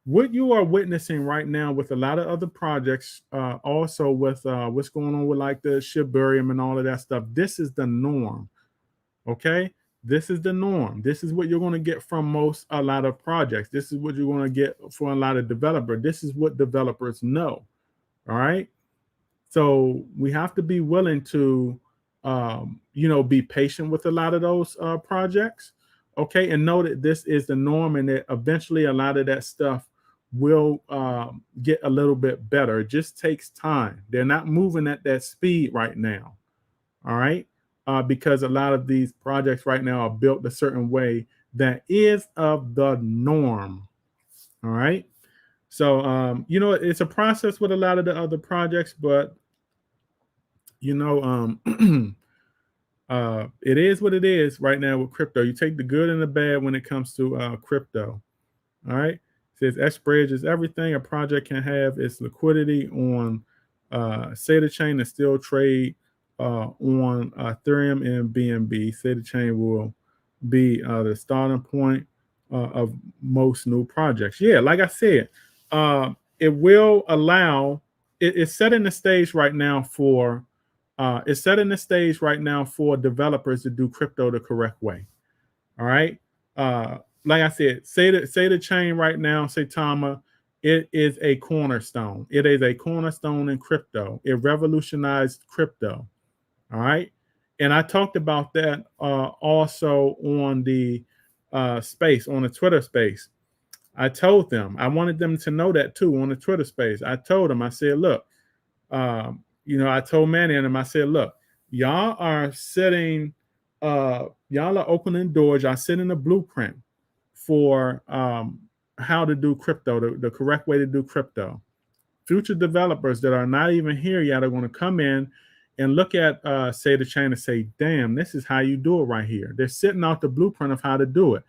What you are witnessing right now with a lot of other projects, also with what's going on with like the Shibarium and all of that stuff, this is the norm. Okay, this is the norm. This is what you're going to get from a lot of projects. This is what you're going to get for a lot of developers. This is what developers know. All right, so we have to be willing to, be patient with a lot of those projects. Okay, and know that this is the norm, and that eventually a lot of that stuff will get a little bit better. It just takes time. They're not moving at that speed right now. All right, because a lot of these projects right now are built a certain way that is of the norm. All right, so it's a process with a lot of the other projects, but you know, it is what it is right now with crypto. You take the good and the bad when it comes to crypto. All right. It says X Bridge is everything a project can have its liquidity on Saitachain and still trade on Ethereum and BNB. Saitachain will be the starting point of most new projects. Yeah, like I said, it will allow. It's setting the stage right now for. It's setting the stage right now for developers to do crypto the correct way. All right. Like I said, say the chain right now, Saitama, it is a cornerstone. It is a cornerstone in crypto. It revolutionized crypto. All right. And I talked about that also on the space, on the Twitter space. I told them, I wanted them to know that too on the Twitter space. I told them, I said, look, I told Manny and him, I said, look, y'all are setting, y'all are opening doors, y'all setting a blueprint for how to do crypto, the correct way to do crypto. Future developers that are not even here yet are going to come in and look at Saitachain and say, damn, this is how you do it right here. They're setting out the blueprint of how to do it.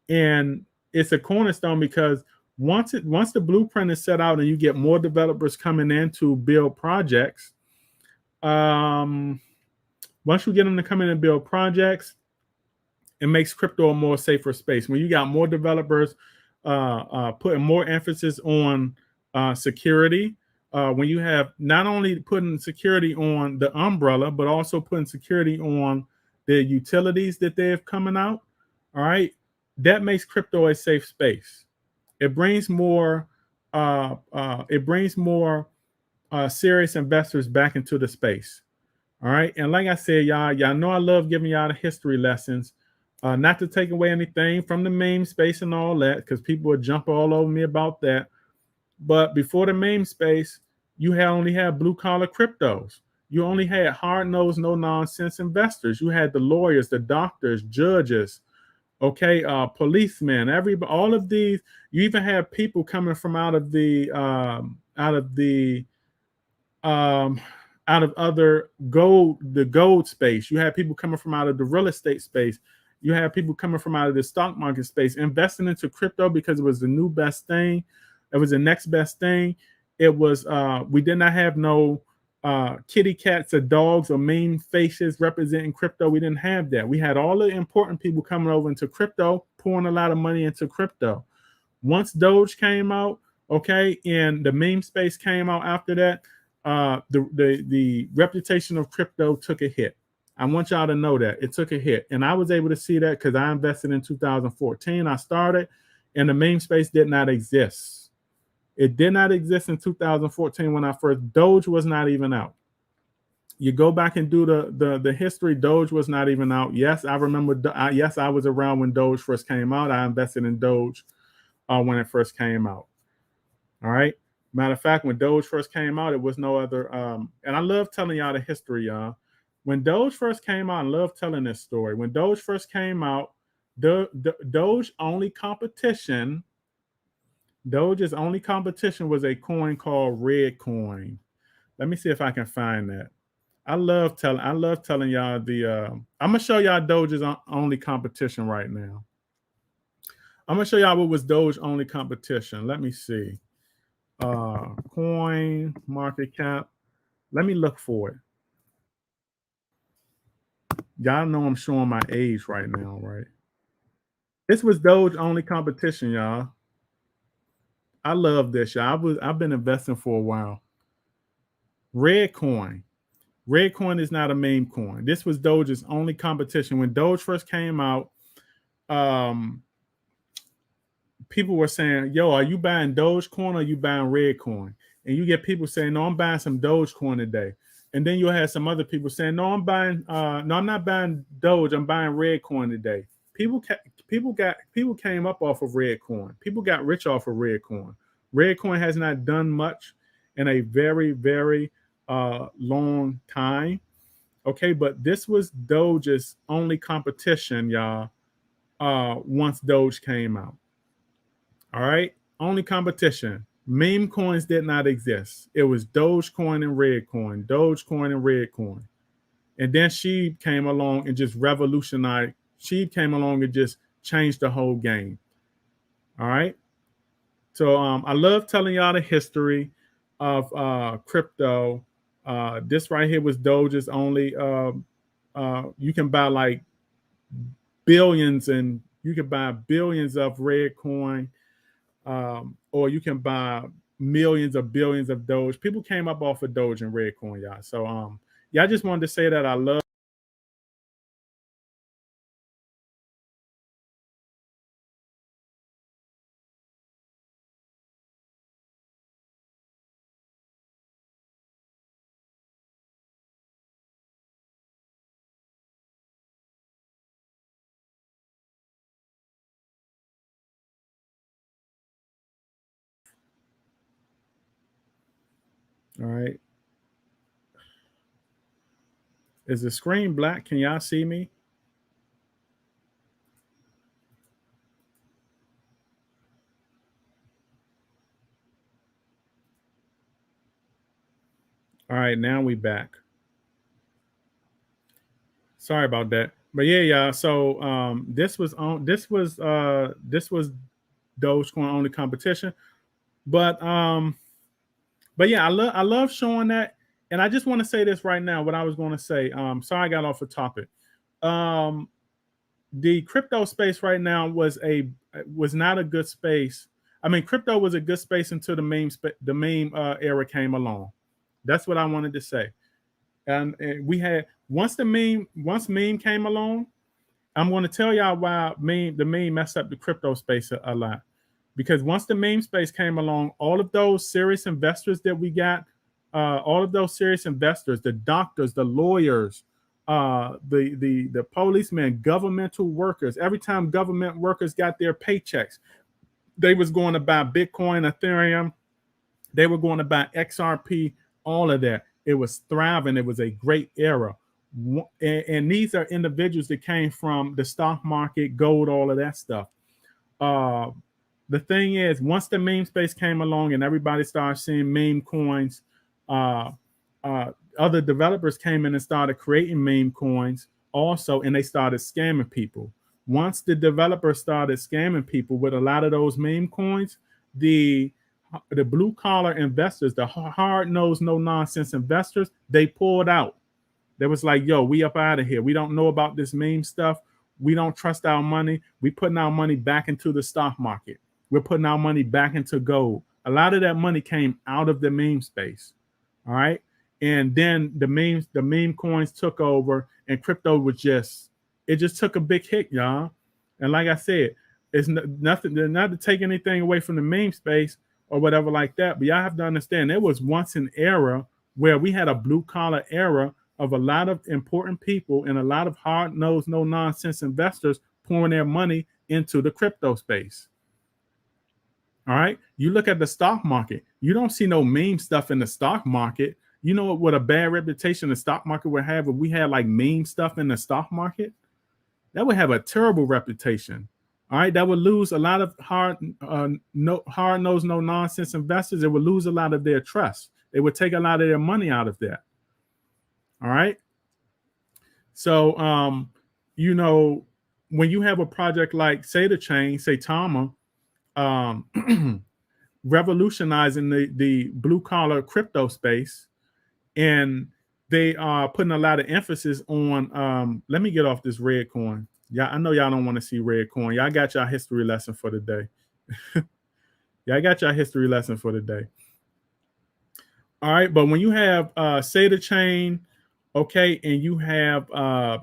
And it's a cornerstone because once the blueprint is set out and you get more developers coming in to build projects, once you get them to come in and build projects, it makes crypto a more safer space. When you got more developers putting more emphasis on security, when you have not only putting security on the umbrella, but also putting security on the utilities that they have coming out, all right, that makes crypto a safe space. It brings more. Serious investors back into the space. All right. And like I said, y'all know I love giving y'all the history lessons. Not to take away anything from the meme space and all that, because people would jump all over me about that. But before the meme space, you had only had blue collar cryptos. You only had hard nosed, no nonsense investors. You had the lawyers, the doctors, judges, okay, policemen, all of these. You even had people coming from um, out of other the gold space. You had people coming from out of the real estate space. You had people coming from out of the stock market space, investing into crypto because it was the new best thing. It was the next best thing. It was we did not have no kitty cats or dogs or meme faces representing crypto. We didn't have that. We had all the important people coming over into crypto, pouring a lot of money into crypto. Once Doge came out, okay, and the meme space came out after that, the reputation of crypto took a hit. I want y'all to know that it took a hit, and I was able to see that because I invested in 2014. I started, and the meme space did not exist. It did not exist in 2014 when I first. Doge was not even out. You go back and do the history. Doge was not even out. Yes, I remember. Yes, I was around when Doge first came out. I invested in Doge when it first came out. All right. Matter of fact, when Doge first came out, it was no other. And I love telling y'all the history, y'all. When Doge first came out, I love telling this story. When Doge first came out, Doge's only competition, Doge's only competition was a coin called Red Coin. Let me see if I can find that. I love telling y'all I'm gonna show y'all Doge's only competition right now. I'm gonna show y'all what was Doge only competition. Let me see. Coin market cap. Let me look for it. Y'all know I'm showing my age right now, right? This was Doge only competition, y'all. I love this, y'all. I've been investing for a while. Red coin. Red coin is not a meme coin. This was Doge's only competition. When Doge first came out, um, people were saying, yo, are you buying Dogecoin or are you buying Redcoin? And you get people saying, no, I'm buying some Dogecoin today. And then you'll have some other people saying, no, I'm not buying Doge, I'm buying Redcoin today. People came up off of Redcoin. People got rich off of Redcoin. Redcoin has not done much in a very, very long time. Okay, but this was Doge's only competition, y'all, once Doge came out. All right. Only competition. Meme coins did not exist. It was Dogecoin and Redcoin, Dogecoin and Redcoin. And then she came along and just revolutionized. She came along and just changed the whole game. All right. So I love telling y'all the history of crypto. This right here was Doge's only. You can buy like billions, and you can buy billions of Redcoin, or you can buy millions or billions of Doge. People came up off of Doge and Redcoin, y'all. So yeah, I just wanted to say that I love. All right. Is the screen black? Can y'all see me? All right, now we back. Sorry about that. But yeah, y'all. So this was Dogecoin only competition. But yeah, I love showing that. And I just want to say this right now, what I was going to say. Sorry I got off the topic. Um the crypto space right now was not a good space. I mean, crypto was a good space until the meme era came along. That's what I wanted to say. And we had once meme came along. I'm going to tell y'all why the meme messed up the crypto space a lot. Because once the meme space came along, all of those serious investors that we got, all of those serious investors, the doctors, the lawyers, the policemen, governmental workers. Every time government workers got their paychecks, they was going to buy Bitcoin, Ethereum, They were going to buy XRP, all of that. It was thriving. It was a great era. And these are individuals that came from the stock market, gold, all of that stuff. Uh, the thing is, once the meme space came along and everybody started seeing meme coins, uh, other developers came in and started creating meme coins also, and they started scamming people. Once the developers started scamming people with a lot of those meme coins, the blue collar investors, the hard nosed, no nonsense investors, they pulled out. They was like, yo, we up out of here. We don't know about this meme stuff. We don't trust our money. We putting our money back into the stock market. We're putting our money back into gold. A lot of that money came out of the meme space. All right. And then the meme coins took over, and crypto was it just took a big hit, y'all. And like I said, it's nothing, not to take anything away from the meme space or whatever like that. But y'all have to understand, there was once an era where we had a blue collar era of a lot of important people and a lot of hard-nosed, no-nonsense investors pouring their money into the crypto space. All right. You look at the stock market, you don't see no meme stuff in the stock market. You know what a bad reputation the stock market would have if we had like meme stuff in the stock market? That would have a terrible reputation. All right. That would lose a lot of hard-nosed, no-nonsense investors. It would lose a lot of their trust. They would take a lot of their money out of that. All right. So, when you have a project like Saitama, revolutionizing the blue collar crypto space, and they are putting a lot of emphasis on. Let me get off this red coin. Yeah, I know y'all don't want to see red coin. Y'all got y'all history lesson for the day. Y'all got y'all history lesson for the day. All right, but when you have Saitachain, okay, and you have a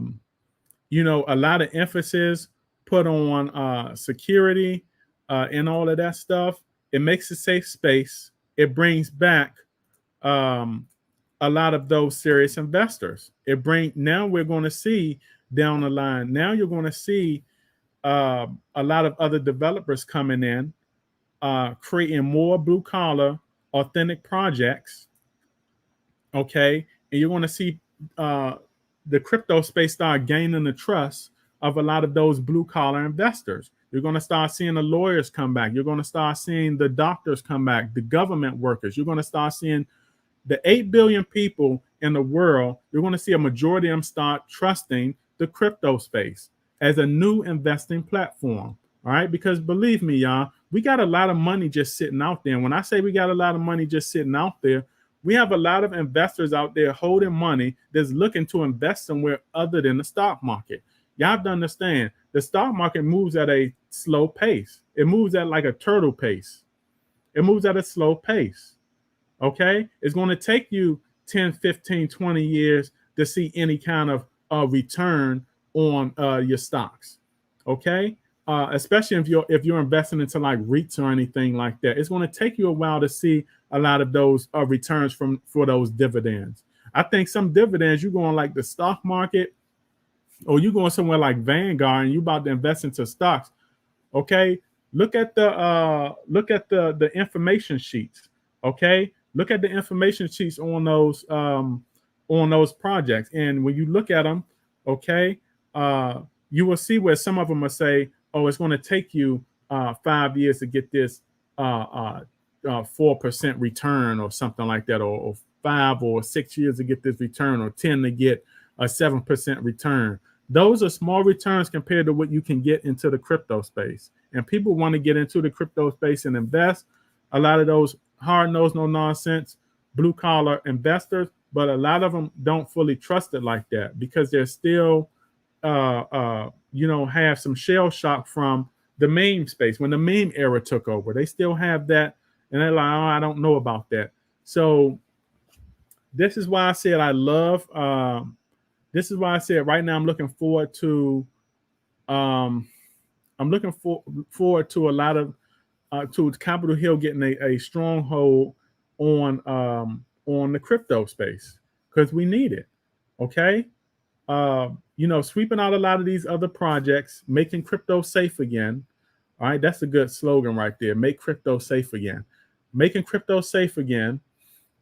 lot of emphasis put on security and all of that stuff, it makes a safe space. It brings back a lot of those serious investors. Now we're going to see down the line. Now you're going to see a lot of other developers coming in, creating more blue collar, authentic projects. Okay, and you're going to see the crypto space start gaining the trust of a lot of those blue collar investors. You're going to start seeing the lawyers come back. You're going to start seeing the doctors come back, the government workers. You're going to start seeing the 8 billion people in the world. You're going to see a majority of them start trusting the crypto space as a new investing platform. All right, because believe me, y'all, we got a lot of money just sitting out there. And when I say we got a lot of money just sitting out there, we have a lot of investors out there holding money that's looking to invest somewhere other than the stock market. You have to understand, the stock market moves at a slow pace. It moves at like a turtle pace. It moves at a slow pace. Okay? It's going to take you 10, 15, 20 years to see any kind of return on your stocks. Okay? Especially if you're investing into like REITs or anything like that. It's going to take you a while to see a lot of those returns for those dividends. I think some dividends, you're going like the stock market, or you going somewhere like Vanguard and you about to invest into stocks. Okay, look at the information sheets. Okay, look at the information sheets on those projects, and when you look at them, okay, you will see where some of them will say, oh, it's going to take you 5 years to get this 4% return or something like that, or 5 or 6 years to get this return, or 10 to get a 7% return. Those are small returns compared to what you can get into the crypto space. And people want to get into the crypto space and invest. A lot of those hard-nosed, no-nonsense, blue-collar investors, but a lot of them don't fully trust it like that because they're still, have some shell shock from the meme space. When the meme era took over, they still have that, and they're like, oh, I don't know about that. So this is why I said I love. This is why I said right now I'm looking forward to. Forward to a lot of to Capitol Hill getting a stronghold on the crypto space because we need it. Okay, sweeping out a lot of these other projects, making crypto safe again. All right, that's a good slogan right there. Make crypto safe again. making crypto safe again,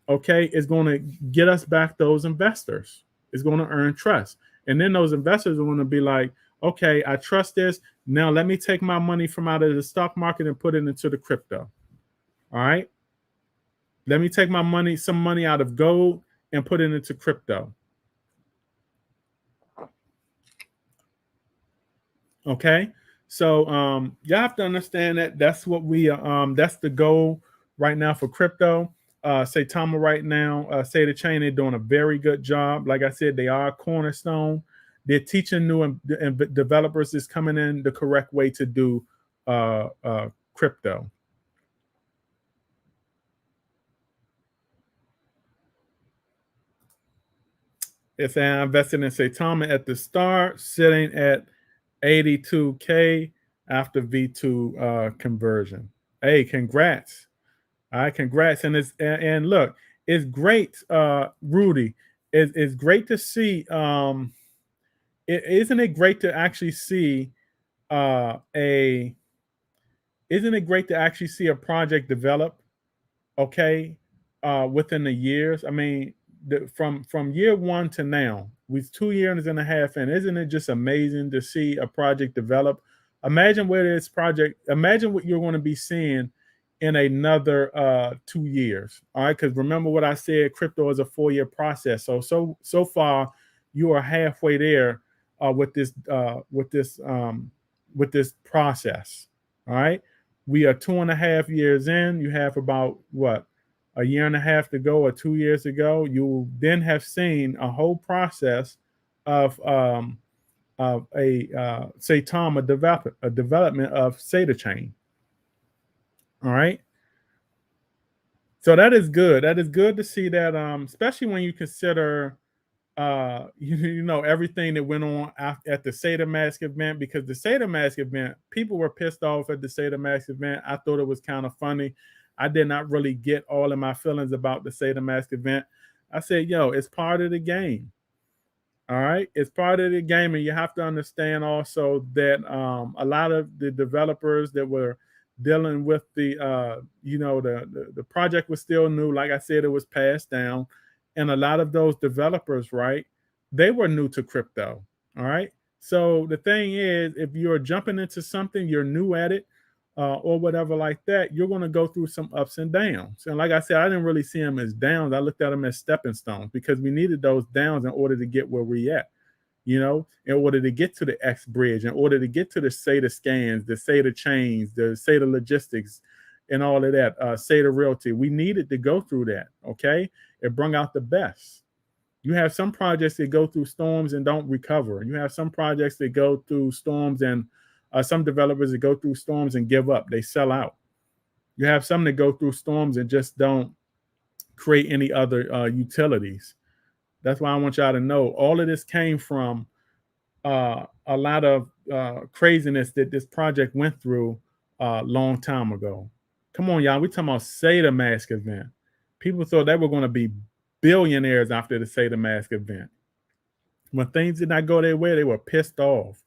okay, is going to get us back those investors. It's going to earn trust. And then those investors are going to be like, okay, I trust this. Now let me take my money from out of the stock market and put it into the crypto. All right. Let me take my money, some money out of gold and put it into crypto. Okay. So you have to understand that that's what we that's the goal right now for crypto. Saitama right now, Saitachain, they're doing a very good job. Like I said, they are a cornerstone. They're teaching new developers is coming in the correct way to do crypto. If I invested in Saitama at the start, sitting at 82K after V2 conversion. Hey, congrats. All right, congrats. And look, it's great, Rudy. It's great to see. Isn't it great to actually see a? Isn't it great to actually see a project develop? Okay, within the years. I mean, from year one to now, with 2 years and a half in, isn't it just amazing to see a project develop? Imagine where this project. Imagine what you're going to be seeing in another 2 years. All right, because remember what I said, crypto is a 4-year process. So far, you are halfway there with this process. All right, we are 2.5 years in. You have about what, a year and a half to go or 2 years to go. You then have seen a whole process of a Saitama a development of Saitachain. All right. So that is good. That is good to see that, especially when you consider, you know, everything that went on at the Saitamask event, because the Saitamask event, people were pissed off at the Saitamask event. I thought it was kind of funny. I did not really get all of my feelings about the Saitamask event. I said, yo, it's part of the game. All right, it's part of the game, and you have to understand also that a lot of the developers that were dealing with the, you know, the project was still new. Like I said, it was passed down, and a lot of those developers, right, they were new to crypto. All right, so the thing is, if you're jumping into something, you're new at it, or whatever like that, you're going to go through some ups and downs. And like I said, I didn't really see them as downs. I looked at them as stepping stones, because we needed those downs in order to get where we at. You know, in order to get to the X bridge, in order to get to the SATA scans, the SATA chains, the SATA logistics, and all of that, SATA realty. We needed to go through that. Okay, it brought out the best. You have some projects that go through storms and don't recover. You have some projects that go through storms and some developers that go through storms and give up. They sell out. You have some that go through storms and just don't create any other utilities. That's why I want y'all to know all of this came from a lot of craziness that this project went through a long time ago. Come on, y'all. We talking about Saitamask event. People thought they were going to be billionaires after the Saitamask event. When things did not go their way, they were pissed off.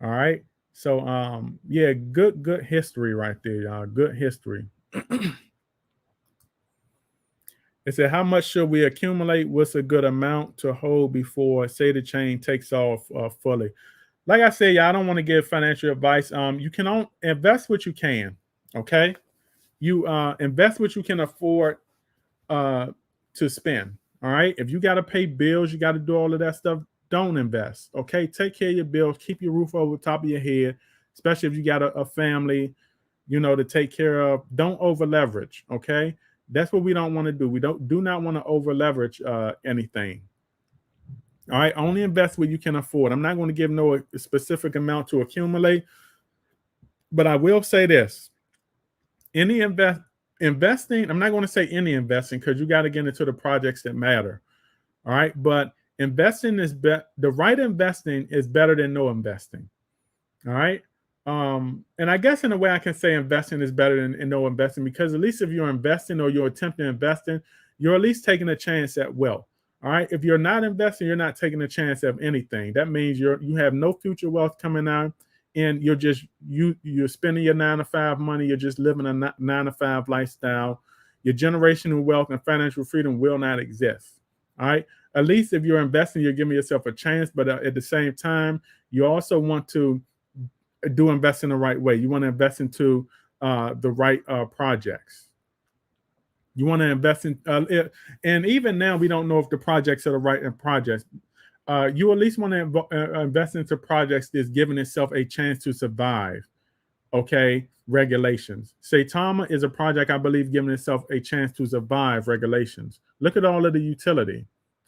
All right. So yeah, good history right there, y'all. Good history. It said, how much should we accumulate? What's a good amount to hold before Saitachain takes off fully? Like I said, y'all, I don't want to give financial advice. You can invest what you can. Okay, you invest what you can afford to spend. All right, if you got to pay bills, you got to do all of that stuff. Don't invest. Okay, take care of your bills. Keep your roof over the top of your head, especially if you got a family, you know, to take care of. Don't over leverage. Okay, that's what we don't want to do. We do not want to over leverage anything. All right, only invest what you can afford. I'm not going to give no specific amount to accumulate, but I will say this: any investing, I'm not going to say any investing, because you got to get into the projects that matter. All right, but investing is the right investing is better than no investing. All right. And I guess in a way I can say investing is better than no investing, because at least if you're investing or you're attempting investing, you're at least taking a chance at wealth. All right. If you're not investing, you're not taking a chance of anything. That means you have no future wealth coming out, and you're spending your 9 to 5 money. You're just living a 9 to 5 lifestyle. Your generational wealth and financial freedom will not exist. All right. At least if you're investing, you're giving yourself a chance. But at the same time, you also want to invest in the right way. You want to invest into the right projects. You want to invest in, and even now we don't know if the projects are the right projects. You at least want to invest into projects that's giving itself a chance to survive. Okay, regulations. Saitama is a project, I believe, giving itself a chance to survive regulations. Look at all of the utility,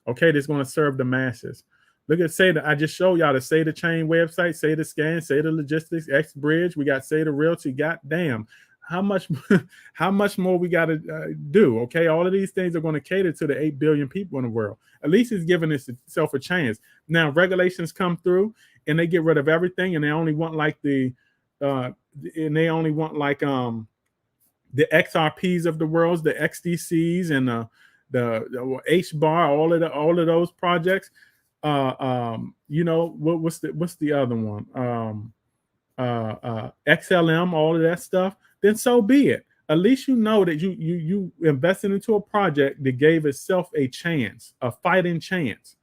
okay, that's going to serve the masses. Look at Saita. I just showed y'all the Saitachain website, Saita Scan, Saita Logistics, X Bridge. We got Saita Realty. God damn, how much, how much more we got to do? Okay, all of these things are going to cater to the 8 billion people in the world. At least it's giving itself a chance. Now regulations come through, and they get rid of everything, and they only want like the XRPs of the world, the XDCs, and the H bar, all of those projects. You know, what's the other one? XLM, all of that stuff. Then so be it. At least you know that you invested into a project that gave itself a chance, a fighting chance.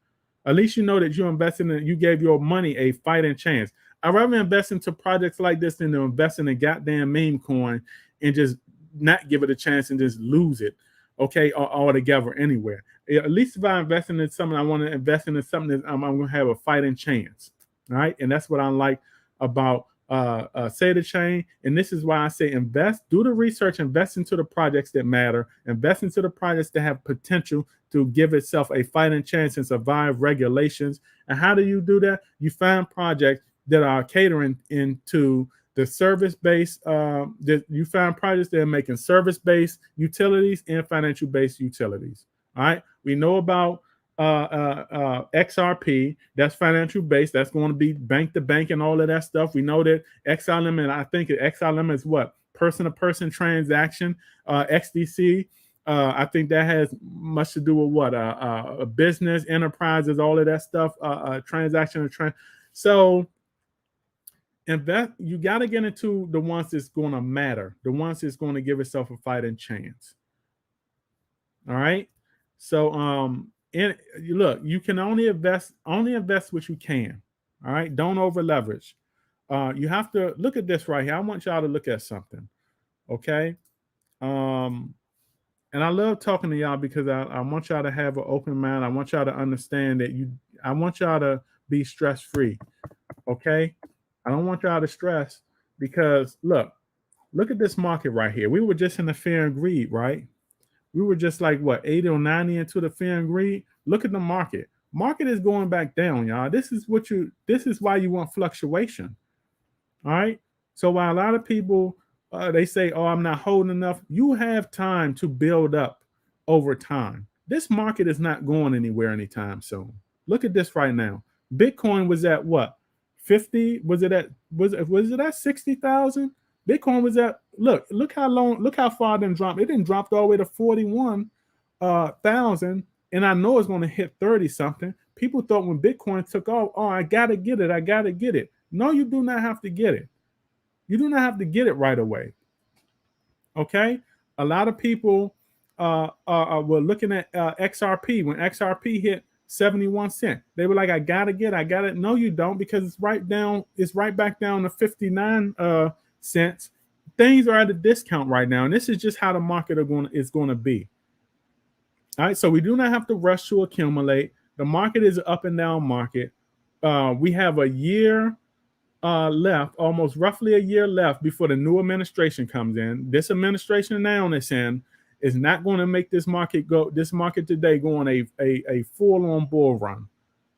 At least you know that you invested in, you gave your money a fighting chance. I'd rather invest into projects like this than to invest in a goddamn meme coin and just not give it a chance and just lose it, okay, altogether anywhere. At least if I invest in something, I want to invest in something that I'm going to have a fighting chance, all right? And that's what I like about Saitachain. And this is why I say invest, do the research, invest into the projects that matter, invest into the projects that have potential to give itself a fighting chance and survive regulations. And how do you do that? You find projects that are catering into the service-based, you find projects that are making service-based utilities and financial-based utilities. All right, we know about XRP, that's financial-based, that's going to be bank-to-bank and all of that stuff. We know that XLM, and I think XLM is what? Person-to-person transaction. XDC, I think that has much to do with what? Business, enterprises, all of that stuff, transaction. So invest, you got to get into the ones that's going to matter, the ones that's going to give itself a fighting chance. All right. So and look, you can only invest what you can. All right. Don't over leverage. You have to look at this right here. I want y'all to look at something. Okay. And I love talking to y'all because I want y'all to have an open mind. I want y'all to understand that I want y'all to be stress free. Okay. I don't want y'all to stress because look at this market right here. We were just in the fear and greed, right? We were just like what, 80 or 90 into the fear and greed. Look at the market. Market is going back down, y'all. This is why you want fluctuation. All right. So while a lot of people they say, oh, I'm not holding enough, you have time to build up over time. This market is not going anywhere anytime soon. Look at this right now. Bitcoin was at what? 50? Was it at 60,000? Bitcoin was at, look how far it didn't drop. It didn't drop all the way to 41,000, and I know it's going to hit 30 something. People thought when Bitcoin took off, oh, I gotta get it. No, you do not have to get it. You do not have to get it right away. Okay, a lot of people were looking at XRP when XRP hit 71 cents. They were like, I got it. No, you don't, because it's right back down to 59 cents. Things are at a discount right now, and this is just how the market is going to be. All right, so we do not have to rush to accumulate. The market is an up and down market. We have a year left, almost roughly a year left before the new administration comes in. This administration now that's in is not going to make this market today go on a full-on bull run.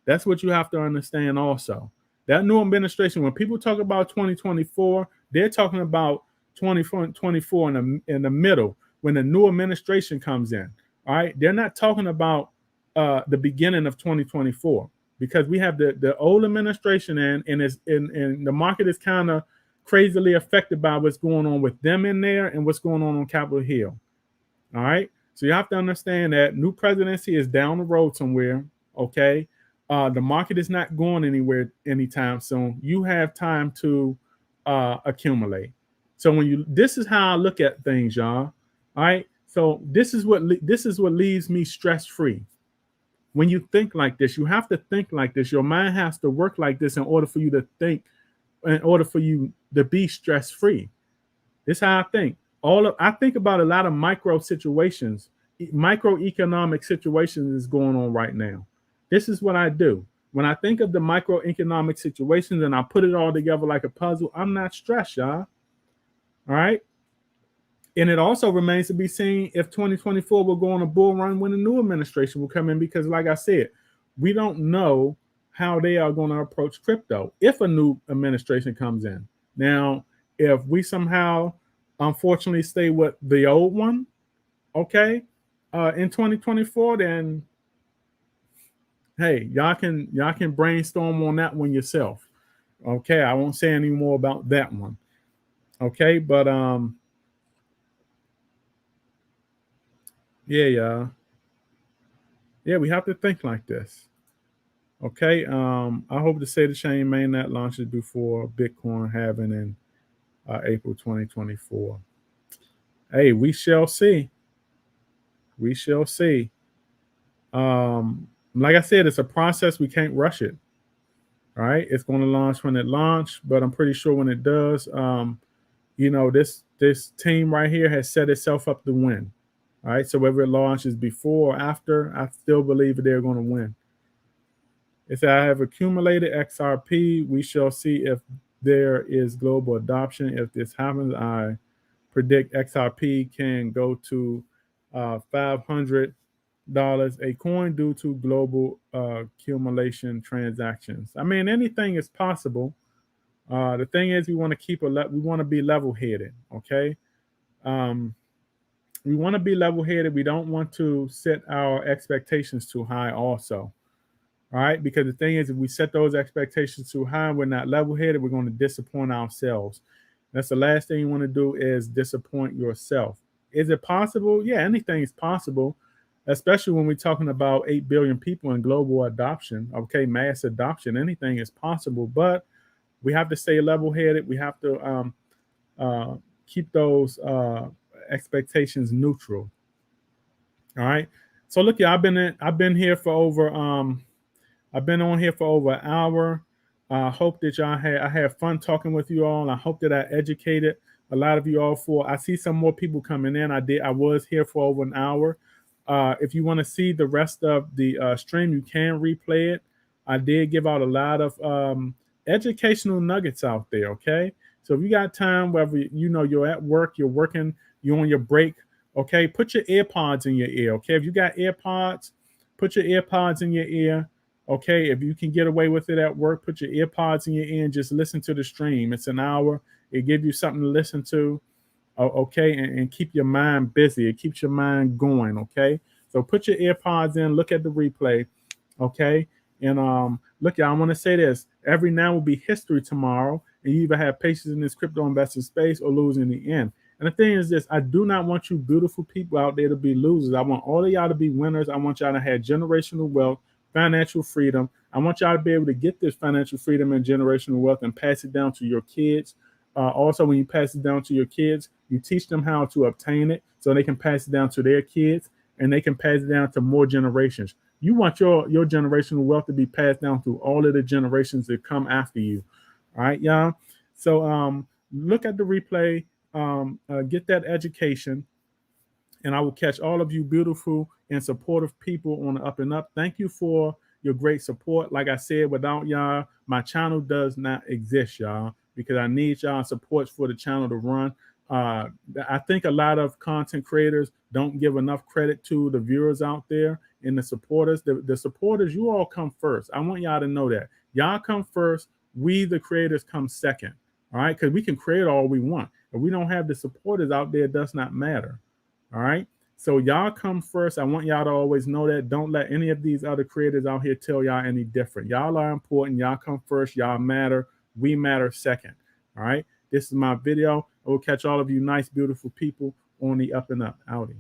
That's what you have to understand also. That new administration, when people talk about 2024, they're talking about 2024 in the middle, when the new administration comes in. All right, they're not talking about the beginning of 2024, because we have the old administration and the market is kind of crazily affected by what's going on with them in there and what's going on Capitol Hill. All right, so you have to understand that new presidency is down the road somewhere. Okay, The market is not going anywhere anytime soon. You have time to accumulate. So this is how I look at things, y'all. All right. So this is what leaves me stress free. When you think like this, you have to think like this. Your mind has to work like this in order for you to think, in order for you to be stress free. This is how I think. I think about a lot of micro situations, microeconomic situations is going on right now. This is what I do. When I think of the microeconomic situations and I put it all together like a puzzle, I'm not stressed, y'all. All right. And it also remains to be seen if 2024 will go on a bull run when a new administration will come in, because, like I said, we don't know how they are going to approach crypto if a new administration comes in. Now, if we somehow, unfortunately, stay with the old one, okay, in 2024, then hey, y'all can brainstorm on that one yourself. Okay, I won't say any more about that one. Okay, but yeah, y'all. Yeah, we have to think like this. Okay. I hope the Saitachain mainnet launches before Bitcoin halving in April 2024. Hey, we shall see. We shall see. Like I said, it's a process. We can't rush it. All right. It's going to launch when it launches, but I'm pretty sure when it does, this team right here has set itself up to win. All right. So whether it launches before or after, I still believe that they're going to win. It said, I have accumulated XRP. We shall see if there is global adoption. If this happens, I predict XRP can go to $500 a coin due to global accumulation transactions. I mean, anything is possible. The thing is, we want to we want to be level-headed. Okay, we want to be level-headed. We don't want to set our expectations too high. Also. All right, because the thing is, if we set those expectations too high, we're not level-headed, we're going to disappoint ourselves. That's the last thing you want to do, is disappoint yourself. Is it possible? Yeah, anything is possible, especially when we're talking about 8 billion people in global adoption, okay, mass adoption. Anything is possible, but we have to stay level-headed. We have to keep those expectations neutral. All right. So look, yeah, I've been here for over I've been on here for over an hour. I hope that I had fun talking with you all. I hope that I educated a lot of you all. I see some more people coming in. I was here for over an hour. If you want to see the rest of the stream, you can replay it. I did give out a lot of educational nuggets out there. Okay, so if you got time, whether you're at work, you're working, you're on your break, okay, put your AirPods in your ear. Okay, if you got AirPods, put your AirPods in your ear. Okay, if you can get away with it at work, put your earpods in your ear and just listen to the stream. It's an hour. It gives you something to listen to, okay, and keep your mind busy. It keeps your mind going, okay? So put your earpods in, look at the replay, okay? And look, y'all, I want to say this. Every now will be history tomorrow, and you either have patience in this crypto investing space or lose in the end. And the thing is this, I do not want you beautiful people out there to be losers. I want all of y'all to be winners. I want y'all to have generational wealth, financial freedom. I want y'all to be able to get this financial freedom and generational wealth and pass it down to your kids. Also, when you pass it down to your kids, you teach them how to obtain it so they can pass it down to their kids, and they can pass it down to more generations. You want your generational wealth to be passed down through all of the generations that come after you. All right, y'all. So look at the replay, get that education, and I will catch all of you beautiful and supportive people on the up and up. Thank you for your great support. Like I said, without y'all, my channel does not exist, y'all, because I need y'all support for the channel to run. I think a lot of content creators don't give enough credit to the viewers out there and the supporters. The supporters, you all come first. I want y'all to know that. Y'all come first. We, the creators, come second. All right, because we can create all we want. If we don't have the supporters out there, it does not matter. All right. So y'all come first. I want y'all to always know that. Don't let any of these other creators out here tell y'all any different. Y'all are important. Y'all come first. Y'all matter. We matter second. All right. This is my video. I will catch all of you nice, beautiful people on the up and up. Outie.